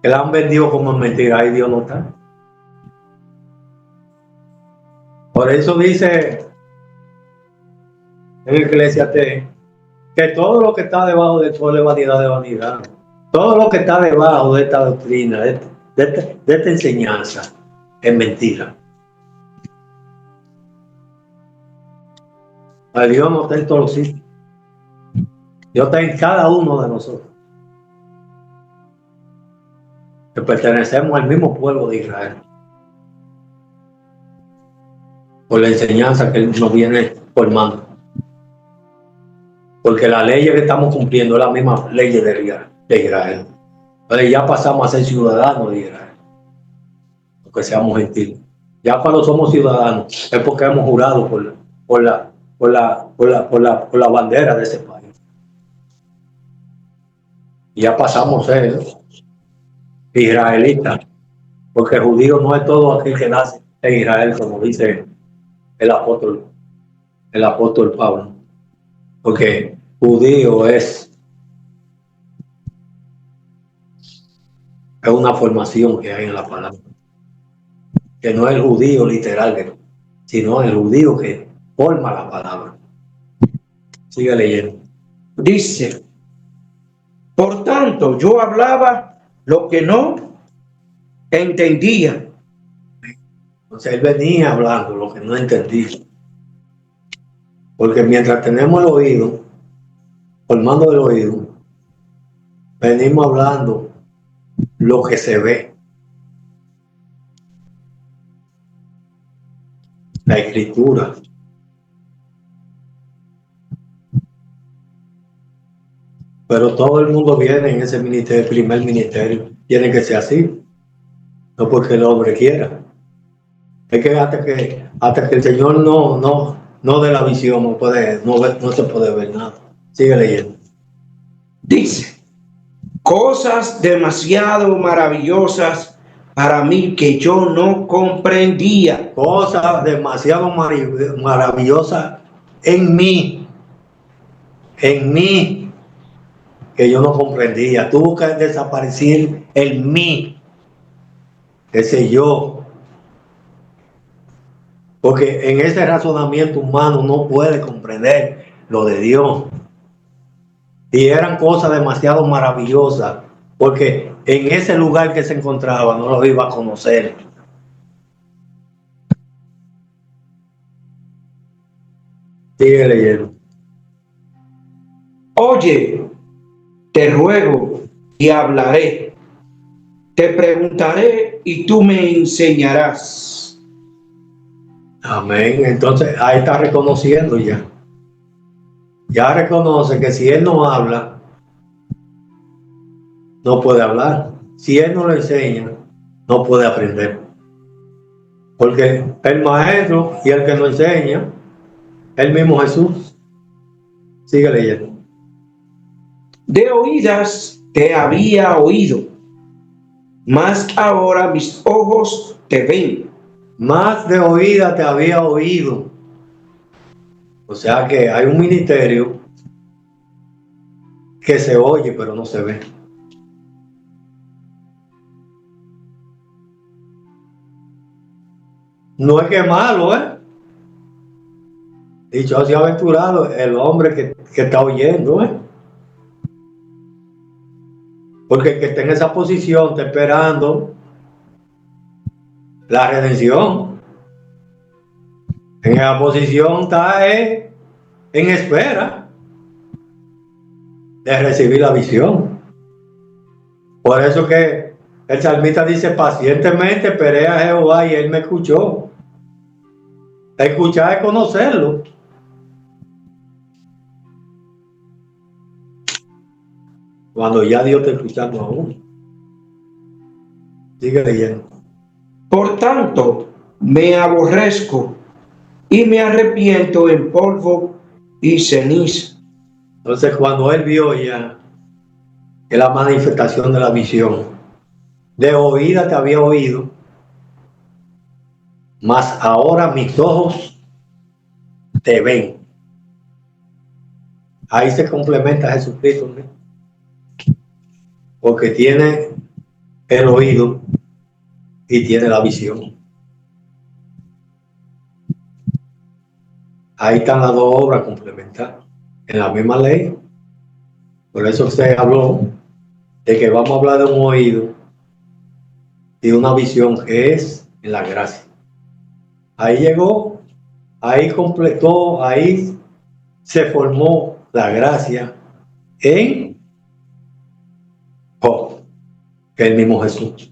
que la han vendido como mentira, ahí Dios no está. Por eso dice en Eclesiastés que todo lo que está debajo de todo es vanidad de vanidad. Todo lo que está debajo de esta doctrina, de esta enseñanza, es mentira. Pero Dios no está en todos los sitios. Dios está en cada uno de nosotros. Que pertenecemos al mismo pueblo de Israel. Por la enseñanza que Él nos viene formando. Porque la ley que estamos cumpliendo es la misma ley de Israel. Entonces ya pasamos a ser ciudadanos de Israel. Aunque seamos gentiles. Ya cuando somos ciudadanos es porque hemos jurado por la bandera de ese país. Y ya pasamos a ser israelitas. Porque judío no es todo aquel que nace en Israel, como dice el apóstol Pablo. Porque judío es una formación que hay en la palabra. Que no es el judío literal, sino el judío que forma la palabra. Sigue leyendo. Dice, por tanto, yo hablaba lo que no entendía. Entonces él venía hablando lo que no entendía. Porque mientras tenemos el oído, formando el oído, venimos hablando lo que se ve. La escritura. Pero todo el mundo viene en ese ministerio, primer ministerio. Tiene que ser así. No porque el hombre quiera. Es que hasta que el Señor no dé la visión, no se puede ver nada. Sigue leyendo. Dice, cosas demasiado maravillosas para mí que yo no comprendía. Cosas demasiado maravillosas en mí, que yo no comprendía. Tuvo que desaparecer el mí, ese yo. Porque en ese razonamiento humano no puede comprender lo de Dios. Y eran cosas demasiado maravillosas, porque en ese lugar que se encontraba no lo iba a conocer. Sigue leyendo. Oye, te ruego y hablaré. Te preguntaré y tú me enseñarás. Amén. Entonces ahí está reconociendo ya. Ya reconoce que si él no habla, no puede hablar. Si él no le enseña, no puede aprender. Porque el maestro y el que nos enseña, el mismo Jesús. Sigue leyendo. De oídas te había oído, mas ahora mis ojos te ven. Más de oída te había oído. O sea que hay un ministerio que se oye pero no se ve. No es que es malo, Dichoso y aventurado el hombre que está oyendo, Porque el que está en esa posición está esperando la redención. En esa posición está en espera de recibir la visión. Por eso que el salmista dice, pacientemente esperé a Jehová y él me escuchó. Escuchar es conocerlo. Cuando ya Dios te escuchando a uno. Sigue leyendo. Por tanto, me aborrezco y me arrepiento en polvo y ceniza. Entonces cuando él vio ya que la manifestación de la visión, de oída te había oído, mas ahora mis ojos te ven. Ahí se complementa Jesucristo, ¿no? Porque tiene el oído y tiene la visión. Ahí están las dos obras complementadas en la misma ley. Por eso se habló de que vamos a hablar de un oído y una visión que es en la gracia. Ahí llegó, ahí completó, ahí se formó la gracia en Job, que es el mismo Jesús.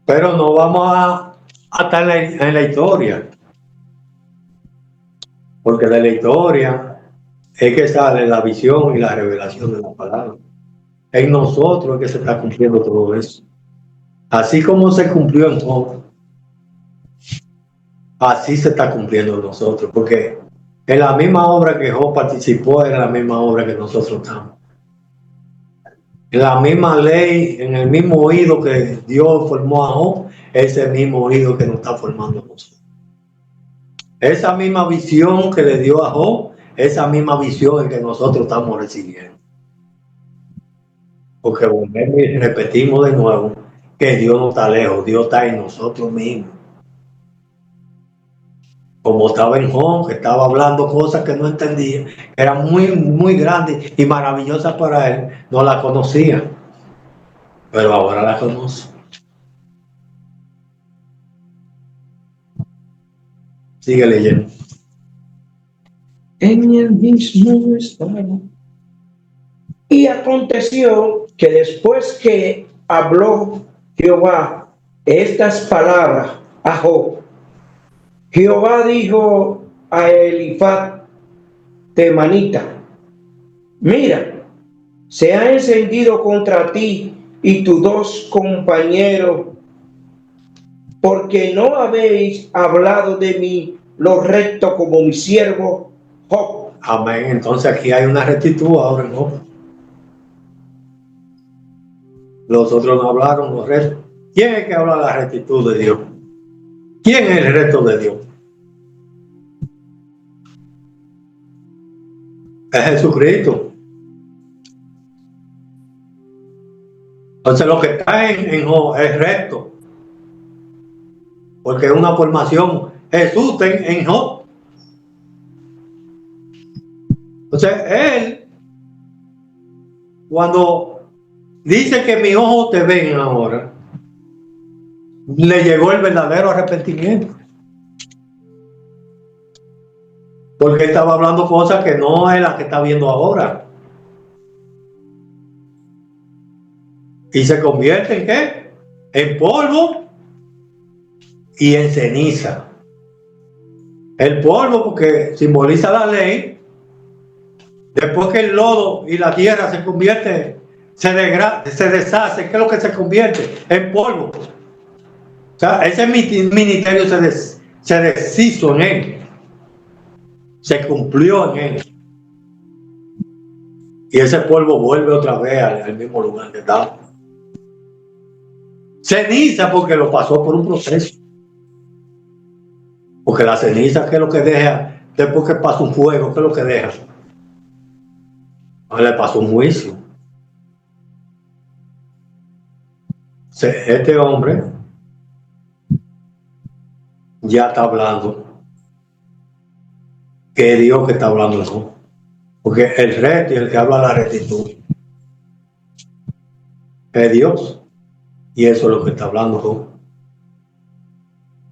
Pero no vamos a estar en la historia, porque de la historia es que sale la visión y la revelación de la palabra. En nosotros es que se está cumpliendo todo eso. Así como se cumplió en Job, así se está cumpliendo en nosotros, porque en la misma obra que Job participó, era la misma obra que nosotros estamos. En la misma ley, en el mismo oído que Dios formó a Job, ese mismo oído que nos está formando a nosotros. Esa misma visión que le dio a Job, esa misma visión que nosotros estamos recibiendo. Porque volvemos y repetimos de nuevo que Dios no está lejos, Dios está en nosotros mismos. Como estaba en Job, que estaba hablando cosas que no entendía, que eran muy grandes y maravillosas para él, no la conocía, pero ahora la conoce. Sigue leyendo. En el mismo estado. Y aconteció que después que habló Jehová estas palabras a Job, Jehová dijo a Elifaz temanita: mira, se ha encendido contra ti y tus dos compañeros, porque no habéis hablado de mí lo recto como mi siervo Job. Amén. Entonces aquí hay una rectitud ahora, ¿no? Los otros no hablaron los rectos. ¿Quién es que habla la rectitud de Dios? ¿Quién es el recto de Dios? Es Jesucristo. Entonces lo que está en Job es recto, porque es una formación. Jesús está en Job. Entonces él, cuando dice que mis ojos te ven ahora, le llegó el verdadero arrepentimiento, porque estaba hablando cosas que no es la que está viendo ahora. Y se convierte en ¿qué? En polvo y en ceniza. El polvo porque simboliza la ley. Después que el lodo y la tierra se convierte, se deshace, ¿qué es lo que se convierte? En polvo. O sea, ese ministerio se deshizo en él. Se cumplió en él. Y ese polvo vuelve otra vez al mismo lugar que estaba. Ceniza porque lo pasó por un proceso. Porque la ceniza, ¿qué es lo que deja? Después que pasa un fuego, ¿qué es lo que deja? Le pasó un juicio. Este hombre ya está hablando que es Dios que está hablando eso. Porque el recto y el que habla la rectitud es Dios. Y eso es lo que está hablando Job.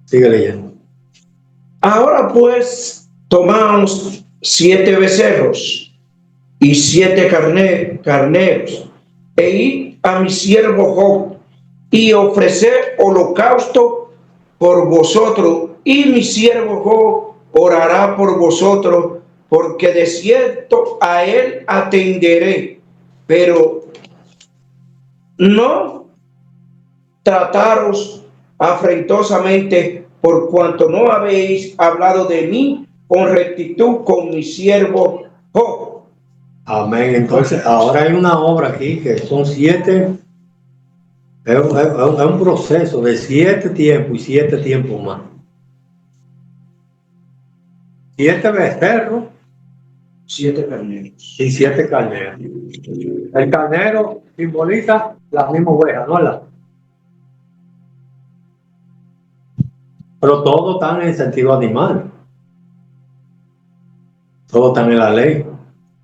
Sigue leyendo. Ahora pues tomamos 7 becerros y 7 carneros, e id a mi siervo Job y ofrecer holocausto por vosotros, y mi siervo Job orará por vosotros, porque de cierto a él atenderé, pero no trataros afrentosamente, por cuanto no habéis hablado de mí con rectitud con mi siervo Job. Amén. Entonces, ahora hay una obra aquí que son 7, es un proceso de 7 tiempos y 7 tiempos más. 7 becerros, 7 carneros y 7 carneros. El carnero simboliza la misma oveja, ¿no? Pero todos están en el sentido animal. Todos están en la ley.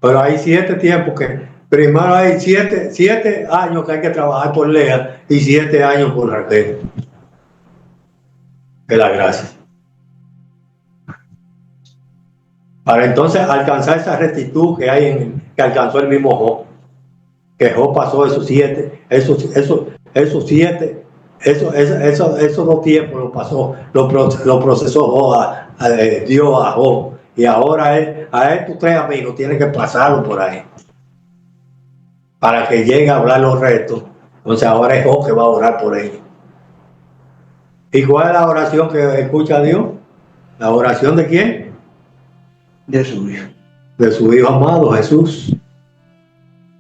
Pero hay 7 tiempos que primero hay 7 años que hay que trabajar por Lea y 7 años por Raquel. De la gracia. Para entonces alcanzar esa rectitud que hay que alcanzó el mismo Job. Que Job pasó esos 2 tiempos lo pasó, lo procesó Job Dios a Job. Y ahora a estos 3 amigos tienen que pasarlo por ahí para que llegue a hablar los restos. Entonces ahora es Job que va a orar por ellos. ¿Y cuál es la oración que escucha a Dios? ¿La oración de quién? De su hijo. De su hijo amado Jesús.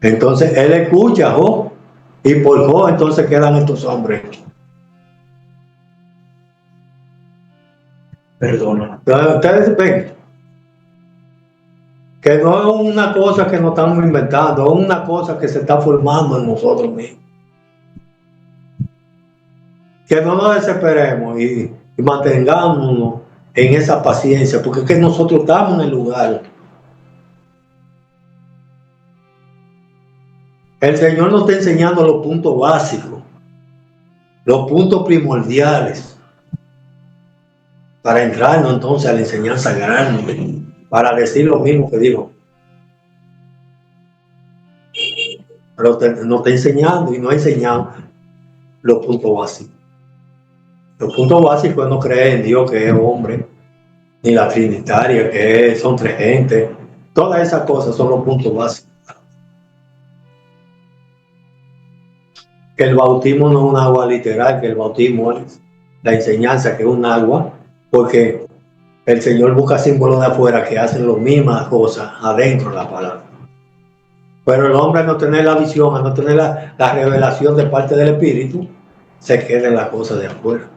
Entonces él escucha a Job, y por Job entonces quedan estos hombres. Perdona. Ustedes ven que no es una cosa que nos estamos inventando, es una cosa que se está formando en nosotros mismos. Que no nos desesperemos y mantengámonos en esa paciencia, porque es que nosotros estamos en el lugar. El Señor nos está enseñando los puntos básicos, los puntos primordiales, para entrarnos entonces a la enseñanza grande, para decir lo mismo que dijo. Pero nos está enseñando y nos ha enseñado los puntos básicos. Los puntos básicos es no creer en Dios que es hombre, ni la trinitaria, que son 3 gentes. Todas esas cosas son los puntos básicos. Que el bautismo no es un agua literal, que el bautismo es la enseñanza, que es un agua, porque el Señor busca símbolos de afuera que hacen las mismas cosas adentro de la palabra. Pero el hombre, al no tener la visión, al no tener la revelación de parte del Espíritu, se queda en las cosas de afuera.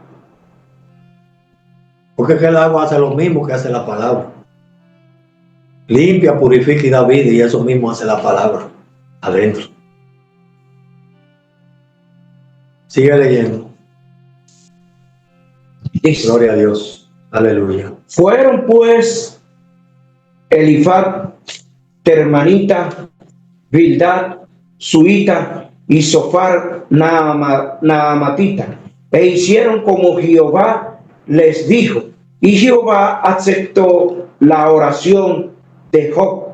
Porque es que el agua hace lo mismo que hace la palabra. Limpia, purifica y da vida, y eso mismo hace la palabra adentro. Sigue leyendo. Dice, gloria a Dios. Aleluya. Fueron pues Elifaz, Termanita, Bildad, Suita y Sofar Naamatita, e hicieron como Jehová les dijo, y Jehová aceptó la oración de Job.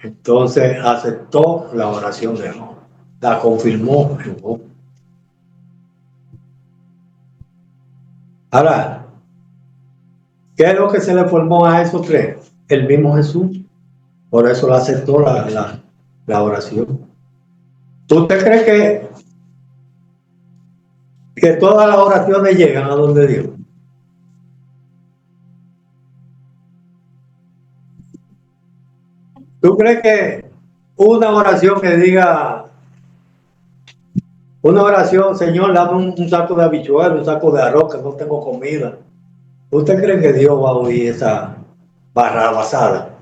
Entonces aceptó la oración de Job, la confirmó en Job. Ahora, ¿qué es lo que se le formó a esos 3? El mismo Jesús. Por eso le aceptó la oración. ¿Tú te crees que todas las oraciones llegan a donde Dios? ¿Tú crees que una oración que diga, una oración, Señor, dame un saco de habichuelas, un saco de arroz, que no tengo comida? ¿Usted cree que Dios va a oír esa barrabasada?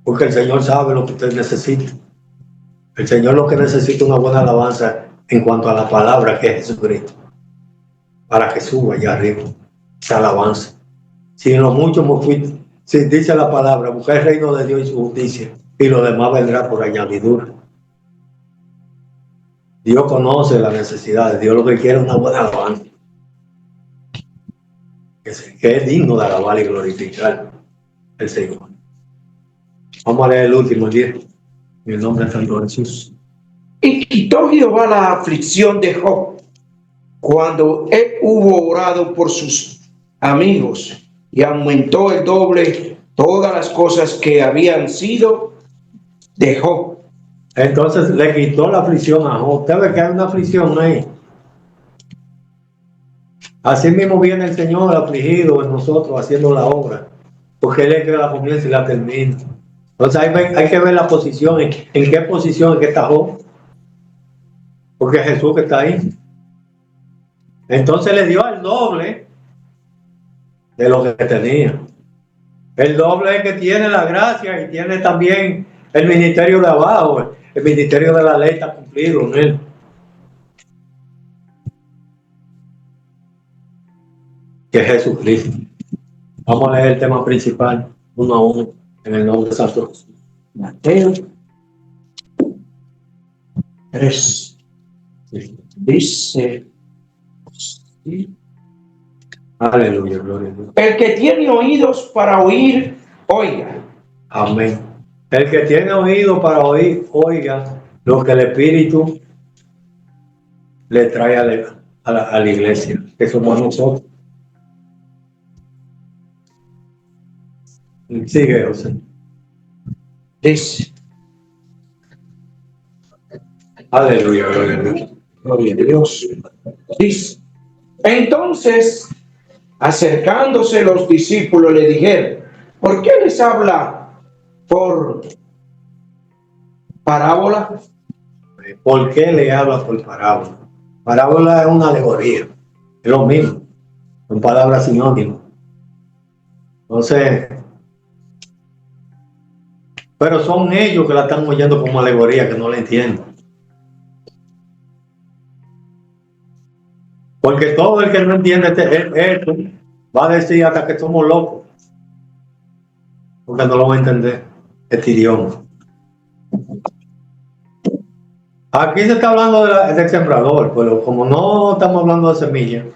Porque el Señor sabe lo que usted necesita. El Señor lo que necesita es una buena alabanza en cuanto a la palabra que es Jesucristo, para que suba allá arriba esa alabanza. Si en lo mucho me fui, si dice la palabra, buscar el reino de Dios y su justicia, y lo demás vendrá por añadidura. Dios conoce las necesidades. Dios lo que quiere es una buena alabanza, que es digno de alabar y glorificar el Señor. Vamos a leer el último, el 10. En el nombre del Santo Jesús. Y quitó Jehová la aflicción de Job cuando él hubo orado por sus amigos, y aumentó el doble todas las cosas que habían sido de Job. Entonces le quitó la aflicción a Job. Usted ve que hay una aflicción ahí. Así mismo viene el Señor afligido en nosotros haciendo la obra, porque Él es que la comienza y la termina. Entonces hay que ver la posición, en qué posición es que está Job, porque es Jesús que está ahí. Entonces le dio el doble de lo que tenía. El doble es que tiene la gracia y tiene también el ministerio de abajo. El ministerio de la ley está cumplido en él. Que es Jesucristo. Vamos a leer el tema principal, uno a uno, en el nombre de Santo Jesús. Mateo 3 dice, Aleluya, gloria a Dios. El que tiene oídos para oír, oiga. Amén. El que tiene oído para oír, oiga lo que el Espíritu le trae a la iglesia, que somos nosotros. Sigue, José. Dice, Aleluya, gloria a Dios. gloria a Dios. Dice, entonces, acercándose los discípulos, le dijeron, ¿por qué les habla por parábola? ¿Por qué le habla por parábola? Parábola es una alegoría, es lo mismo, son palabras sinónimas. Entonces, pero son ellos que la están oyendo como alegoría, que no la entienden. Porque todo el que no entiende esto va a decir hasta que somos locos, porque no lo va a entender este idioma. Aquí se está hablando del sembrador, pero como no estamos hablando de semillas,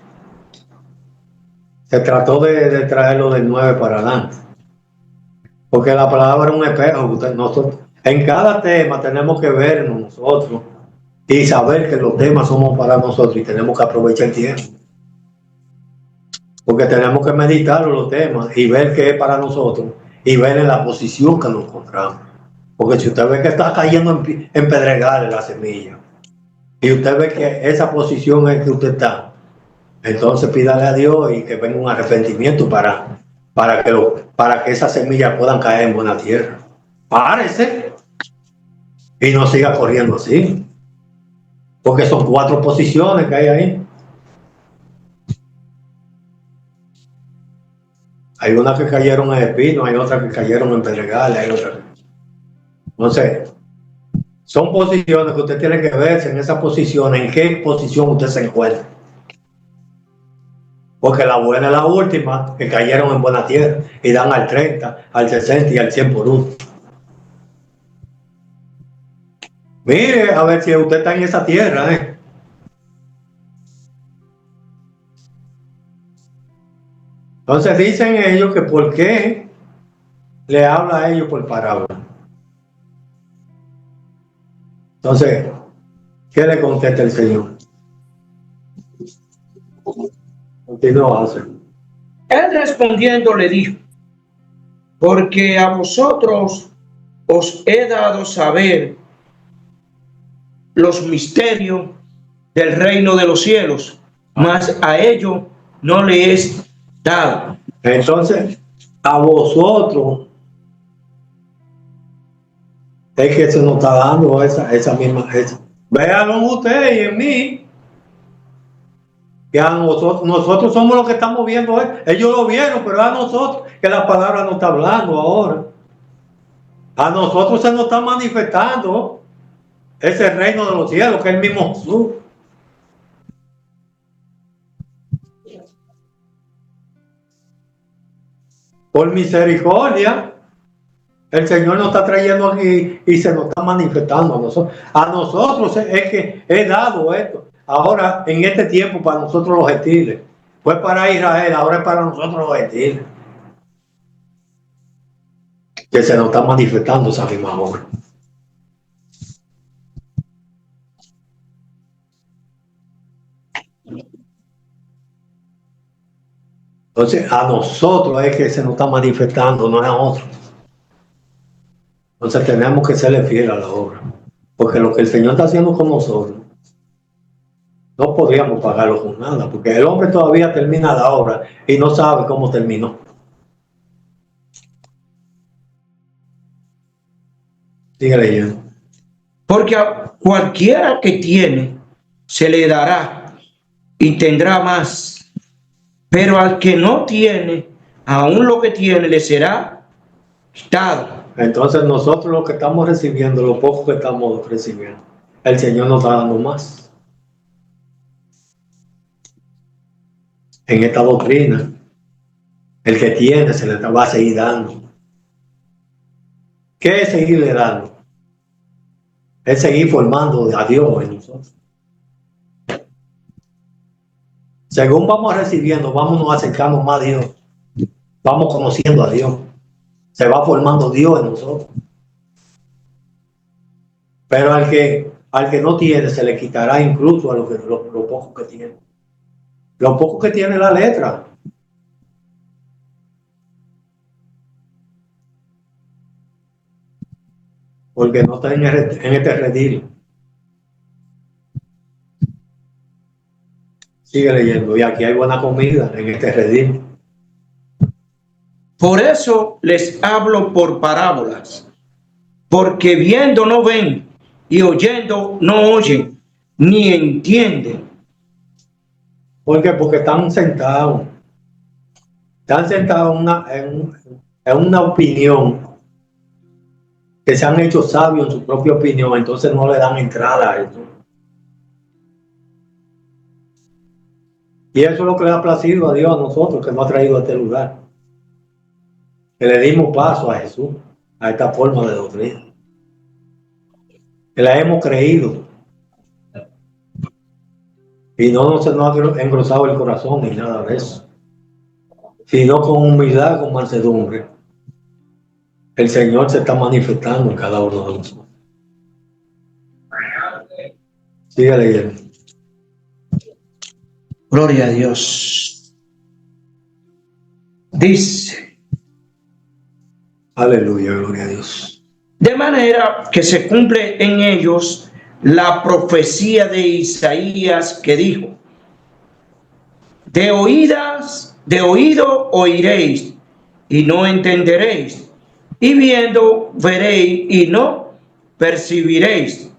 se trató de traerlo del 9 para adelante. Porque la palabra es un espejo. Nosotros, en cada tema tenemos que vernos nosotros y saber que los temas somos para nosotros y tenemos que aprovechar el tiempo. Porque tenemos que meditar los temas y ver qué es para nosotros y ver en la posición que nos encontramos. Porque si usted ve que está cayendo en pedregales la semilla y usted ve que esa posición es que usted está, entonces pídale a Dios y que venga un arrepentimiento para que esas semillas puedan caer en buena tierra. Párese y no siga corriendo así, porque son 4 posiciones que hay ahí. Hay unas que cayeron en espinos, hay otras que cayeron en pedregales, hay otras. Entonces, son posiciones que usted tiene que verse en esa posición, en qué posición usted se encuentra. Porque la buena es la última, que cayeron en buena tierra y dan al 30, al 60 y al 100 por uno. Mire, a ver si usted está en esa tierra, Entonces dicen ellos que por qué le habla a ellos por parábola. Entonces, ¿qué le contesta el Señor? Continúa, José. Él respondiendo le dijo, porque a vosotros os he dado saber los misterios del reino de los cielos, mas a ellos no le es dado. Entonces, a vosotros es que se nos está dando esa misma. Véanlo usted y en mí, que a nosotros somos los que estamos viendo. Ellos lo vieron, pero a nosotros, que la palabra nos está hablando ahora. A nosotros se nos está manifestando ese reino de los cielos, que es el mismo Jesús. Por misericordia, el Señor nos está trayendo aquí y se nos está manifestando a nosotros. A nosotros es que he dado esto. Ahora, en este tiempo, para nosotros los gentiles. Fue para Israel, ahora es para nosotros los gentiles. Que se nos está manifestando esa misma obra. Entonces, a nosotros es que se nos está manifestando, no es a otros. Entonces, tenemos que serle fiel a la obra. Porque lo que el Señor está haciendo con nosotros, no podríamos pagarlo con nada. Porque el hombre todavía termina la obra y no sabe cómo terminó. Sigue leyendo. Porque a cualquiera que tiene, se le dará y tendrá más. Pero al que no tiene, aún lo que tiene le será quitado. Entonces nosotros lo que estamos recibiendo, lo poco que estamos recibiendo, el Señor nos está dando más. En esta doctrina, el que tiene se le va a seguir dando. ¿Qué es seguirle dando? Es seguir formando a Dios en nosotros. Según vamos recibiendo, vamos nos acercando más a Dios. Vamos conociendo a Dios. Se va formando Dios en nosotros. Pero al que no tiene, se le quitará incluso a lo poco que tiene. Lo poco que tiene la letra. Porque no está en este redil. Sigue leyendo. Y aquí hay buena comida en este redil. Por eso les hablo por parábolas, porque viendo no ven y oyendo no oyen, ni entienden. ¿Por qué? Porque están sentados. Están sentados en una opinión que se han hecho sabios en su propia opinión, entonces no le dan entrada a eso. Y eso es lo que le ha placido a Dios a nosotros, que nos ha traído a este lugar. Que le dimos paso a Jesús, a esta forma de doctrina. Que la hemos creído. Y no se nos ha engrosado el corazón ni nada de eso. Sino con humildad, con mansedumbre. El Señor se está manifestando en cada uno de nosotros. Sigue leyendo. Gloria a Dios. Dice. Aleluya, gloria a Dios. De manera que se cumple en ellos la profecía de Isaías que dijo: de oído oiréis y no entenderéis, y viendo veréis y no percibiréis,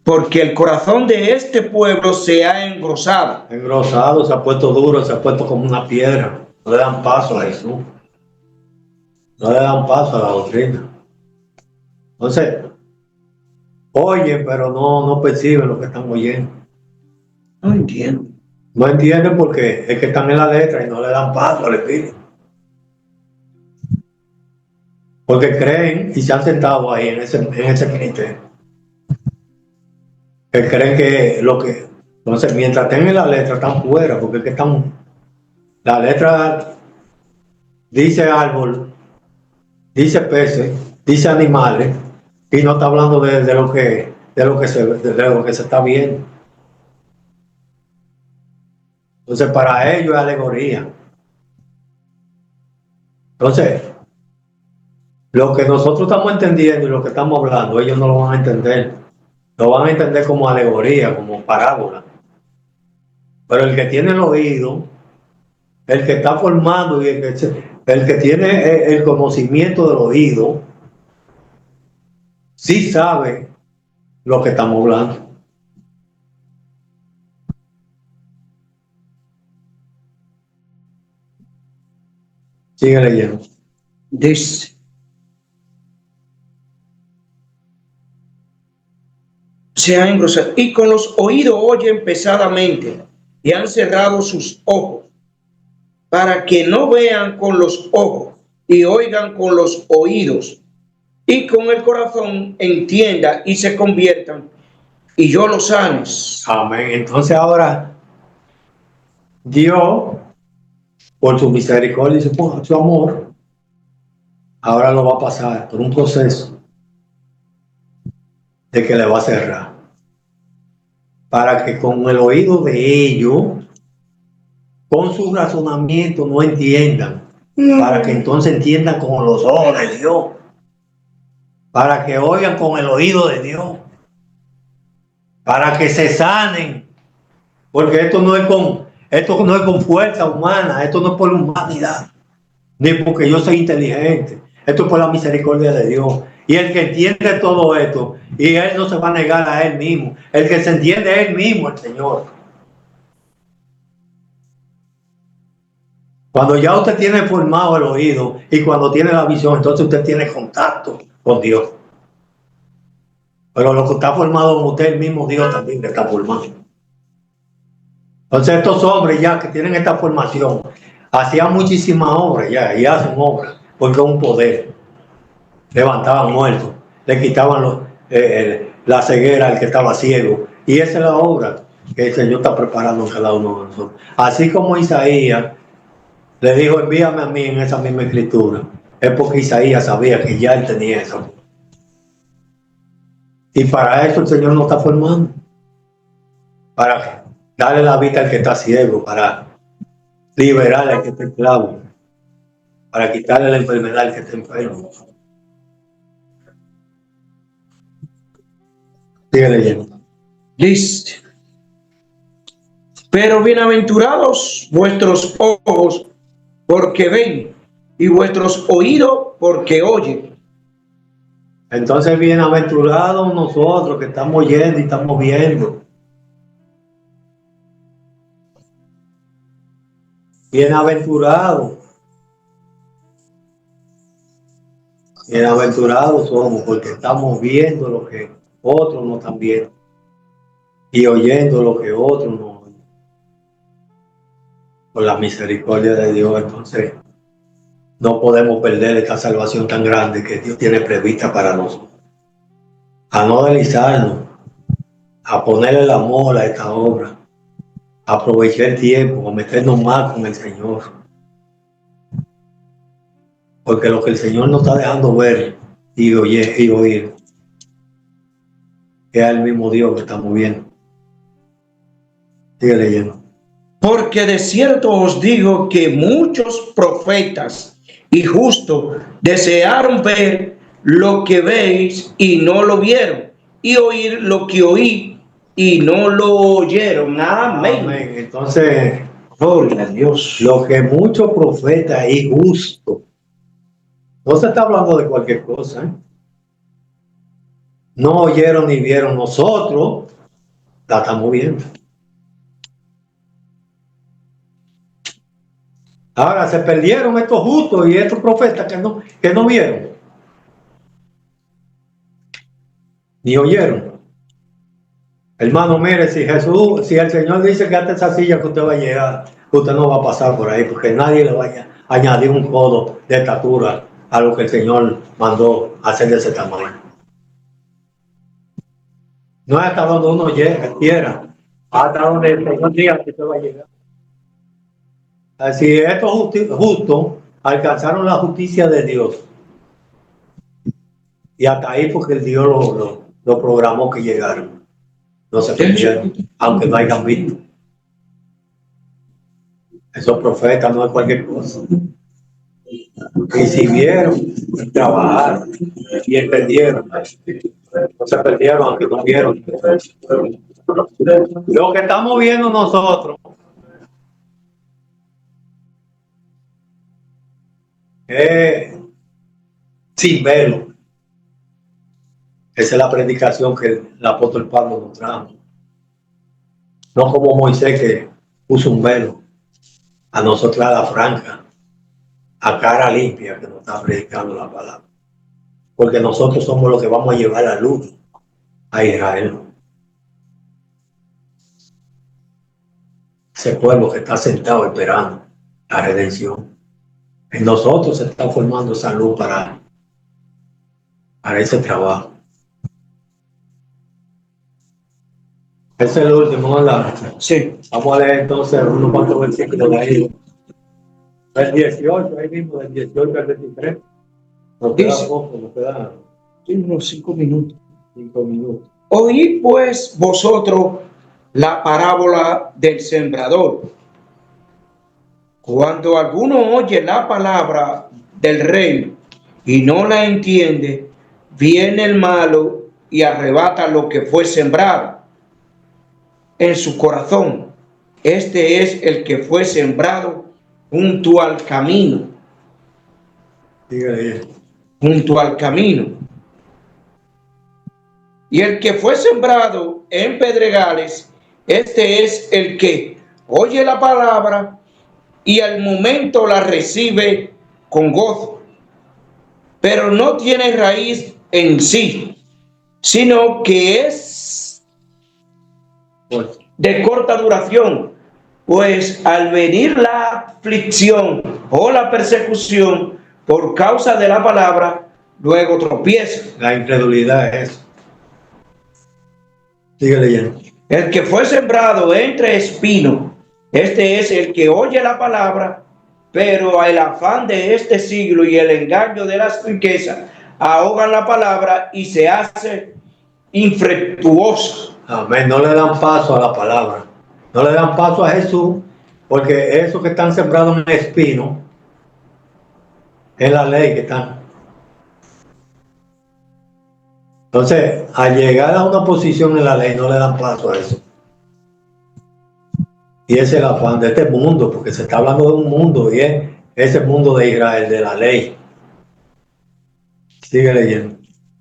porque el corazón de este pueblo se ha engrosado. Engrosado, se ha puesto duro, se ha puesto como una piedra. No le dan paso a Jesús. No le dan paso a la doctrina. Entonces, oyen, pero no perciben lo que están oyendo. No entiendo. No entienden porque es que están en la letra y no le dan paso al Espíritu. Porque creen y se han sentado ahí en ese ministerio. Que creen que lo que... Entonces, mientras estén en la letra, están fuera, porque es que están... La letra dice árbol, dice peces, dice animales, y no está hablando de lo que se está viendo. Entonces, para ellos es alegoría. Entonces, lo que nosotros estamos entendiendo y lo que estamos hablando, ellos no lo van a entender. Lo van a entender como alegoría, como parábola. Pero el que tiene el oído, el que está formando y el que tiene el conocimiento del oído, sí sabe lo que estamos hablando. Sigue leyendo. Dice: se ha engrosado y con los oídos oyen pesadamente y han cerrado sus ojos para que no vean con los ojos y oigan con los oídos y con el corazón entienda y se conviertan y yo los sanes. Amén. Entonces ahora Dios, por su misericordia y por su amor, ahora lo va a pasar por un proceso de que le va a cerrar. Para que con el oído de ellos, con su razonamiento, no entiendan. Para que entonces entiendan con los ojos de Dios. Para que oigan con el oído de Dios. Para que se sanen. Porque esto no es con fuerza humana. Esto no es por humanidad. Ni porque yo soy inteligente. Esto es por la misericordia de Dios. Y el que entiende todo esto, y él no se va a negar a él mismo. El que se entiende es él mismo, el Señor. Cuando ya usted tiene formado el oído y cuando tiene la visión, entonces usted tiene contacto con Dios. Pero lo que está formado en usted, el mismo Dios también le está formando. Entonces estos hombres ya que tienen esta formación, hacían muchísimas obras ya, y hacen obras, porque es un poder. Levantaban muertos, le quitaban la ceguera al que estaba ciego, y esa es la obra que el Señor está preparando en cada uno de nosotros. Así como Isaías le dijo, envíame a mí en esa misma escritura, es porque Isaías sabía que ya él tenía eso. Y para eso el Señor nos está formando. Para darle la vista al que está ciego, para liberar al que está esclavo, para quitarle la enfermedad al que está enfermo. Sigue leyendo. Dice, pero bienaventurados vuestros ojos porque ven y vuestros oídos porque oyen. Entonces, bienaventurados nosotros que estamos oyendo y estamos viendo. Bienaventurados. Bienaventurados somos porque estamos viendo lo que otros no están viendo y oyendo lo que otros no oyen. Por la misericordia de Dios, entonces no podemos perder esta salvación tan grande que Dios tiene prevista para nosotros. A no deslizarnos, a ponerle el amor a esta obra, a aprovechar el tiempo, a meternos más con el Señor. Porque lo que el Señor nos está dejando ver y oír es el mismo Dios que estamos viendo. Sigue leyendo. Porque de cierto os digo que muchos profetas y justos desearon ver lo que veis y no lo vieron, y oír lo que oí y no lo oyeron. Amén. Amén. Entonces, gloria a Dios. Lo que muchos profetas y justos, no se está hablando de cualquier cosa, ¿eh? No oyeron ni vieron, nosotros la estamos viendo. Ahora se perdieron estos justos y estos profetas que no vieron ni oyeron. Hermano, mire, si el Señor dice que hasta esa silla que usted va a llegar, usted no va a pasar por ahí, porque nadie le vaya a añadir un codo de estatura a lo que el Señor mandó hacer de ese tamaño. No es hasta donde uno quiera, hasta donde el Señor diga que usted va a llegar. Así estos justos alcanzaron la justicia de Dios. Y hasta ahí porque el Dios lo programó que llegaron. No se perdieron, aunque no hayan visto. Esos profetas no es cualquier cosa. Y si vieron, trabajaron y entendieron. No se perdieron, aunque no vieron. Lo que estamos viendo nosotros sin verlo. Esa es la predicación que el apóstol Pablo nos trajo. No como Moisés que puso un velo. A nosotros a la franca, a cara limpia que nos está predicando la palabra. Porque nosotros somos los que vamos a llevar la luz a Israel. Ese pueblo que está sentado esperando la redención. En nosotros se está formando esa luz para ese trabajo. Ese es el último, ¿verdad? Sí. Vamos a leer entonces unos cuantos versículos de ahí. El 18, ahí mismo, del 18 al 23. Nos queda poco, nos queda unos 5 minutos. 5 minutos. Oíd pues vosotros la parábola del sembrador. Cuando alguno oye la palabra del reino y no la entiende, viene el malo y arrebata lo que fue sembrado en su corazón. Este es el que fue sembrado junto al camino. Junto al camino. Y el que fue sembrado en pedregales, este es el que oye la palabra y al momento la recibe con gozo, pero no tiene raíz en sí, sino que es de corta duración, pues al venir la aflicción o la persecución por causa de la palabra, luego tropieza. La incredulidad es eso. Sigue leyendo. El que fue sembrado entre espinos, este es el que oye la palabra, pero el afán de este siglo y el engaño de las riquezas ahogan la palabra y se hace infructuosa. Amén. No le dan paso a la palabra. No le dan paso a Jesús, porque esos que están sembrados en espino, es la ley que están. Entonces, al llegar a una posición en la ley, no le dan paso a eso. Y ese es el afán de este mundo, porque se está hablando de un mundo, y es ese mundo de Israel, de la ley. Sigue leyendo.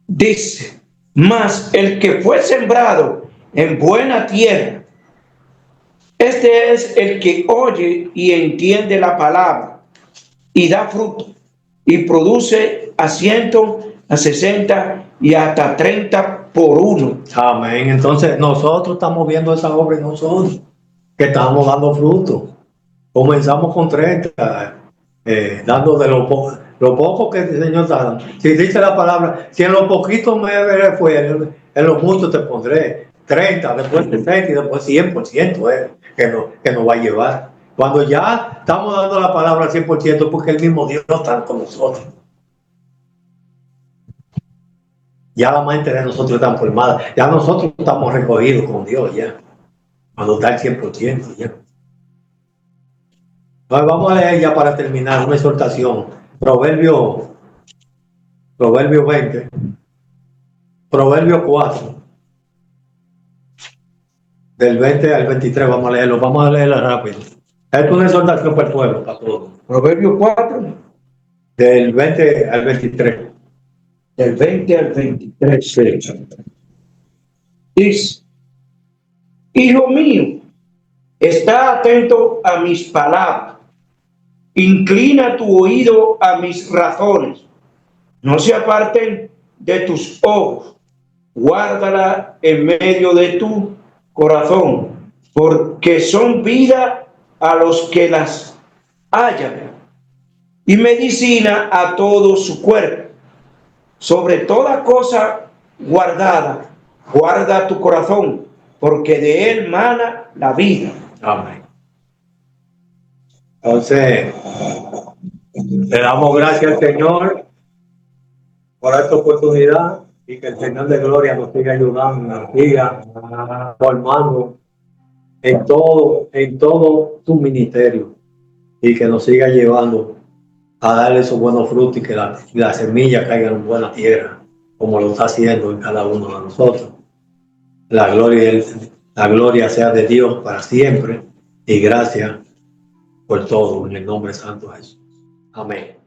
Dice, mas el que fue sembrado en buena tierra, este es el que oye y entiende la palabra y da fruto y produce a 100, a 60 y hasta 30 por uno. Amén. Entonces nosotros estamos viendo esa obra en nosotros, que estamos dando fruto. Comenzamos con 30, dando de lo poco que el Señor está dando. Si dice la palabra, si en lo poquito me fue, en lo mucho te pondré. 30, después 60 y después 100%, que nos va a llevar. Cuando ya estamos dando la palabra al 100%, porque el mismo Dios está con nosotros. Ya la mente de nosotros está formada, ya nosotros estamos recogidos con Dios ya, cuando está el 100% ya. Entonces vamos a leer ya para terminar una exhortación, Proverbio 20, Proverbio 4, del 20 al 23, vamos a leerlo rápido. Esto es una exhortación para el pueblo, para todos. Proverbio 4, Del 20 al 23. del 20 al 23. Sí. Dice, hijo mío, está atento a mis palabras, inclina tu oído a mis razones, no se aparten de tus ojos, guárdala en medio de tu corazón, porque son vida a los que las hallan y medicina a todo su cuerpo. Sobre toda cosa guardada, guarda tu corazón, porque de él mana la vida. Amén. Entonces, le damos gracias al Señor por esta oportunidad y que el Señor de Gloria nos siga ayudando, nos siga formando en todo su ministerio y que nos siga llevando a darle esos buenos frutos y que la semilla caiga en buena tierra, como lo está haciendo en cada uno de nosotros. La gloria sea de Dios para siempre y gracias por todo en el nombre santo de Jesús. Amén.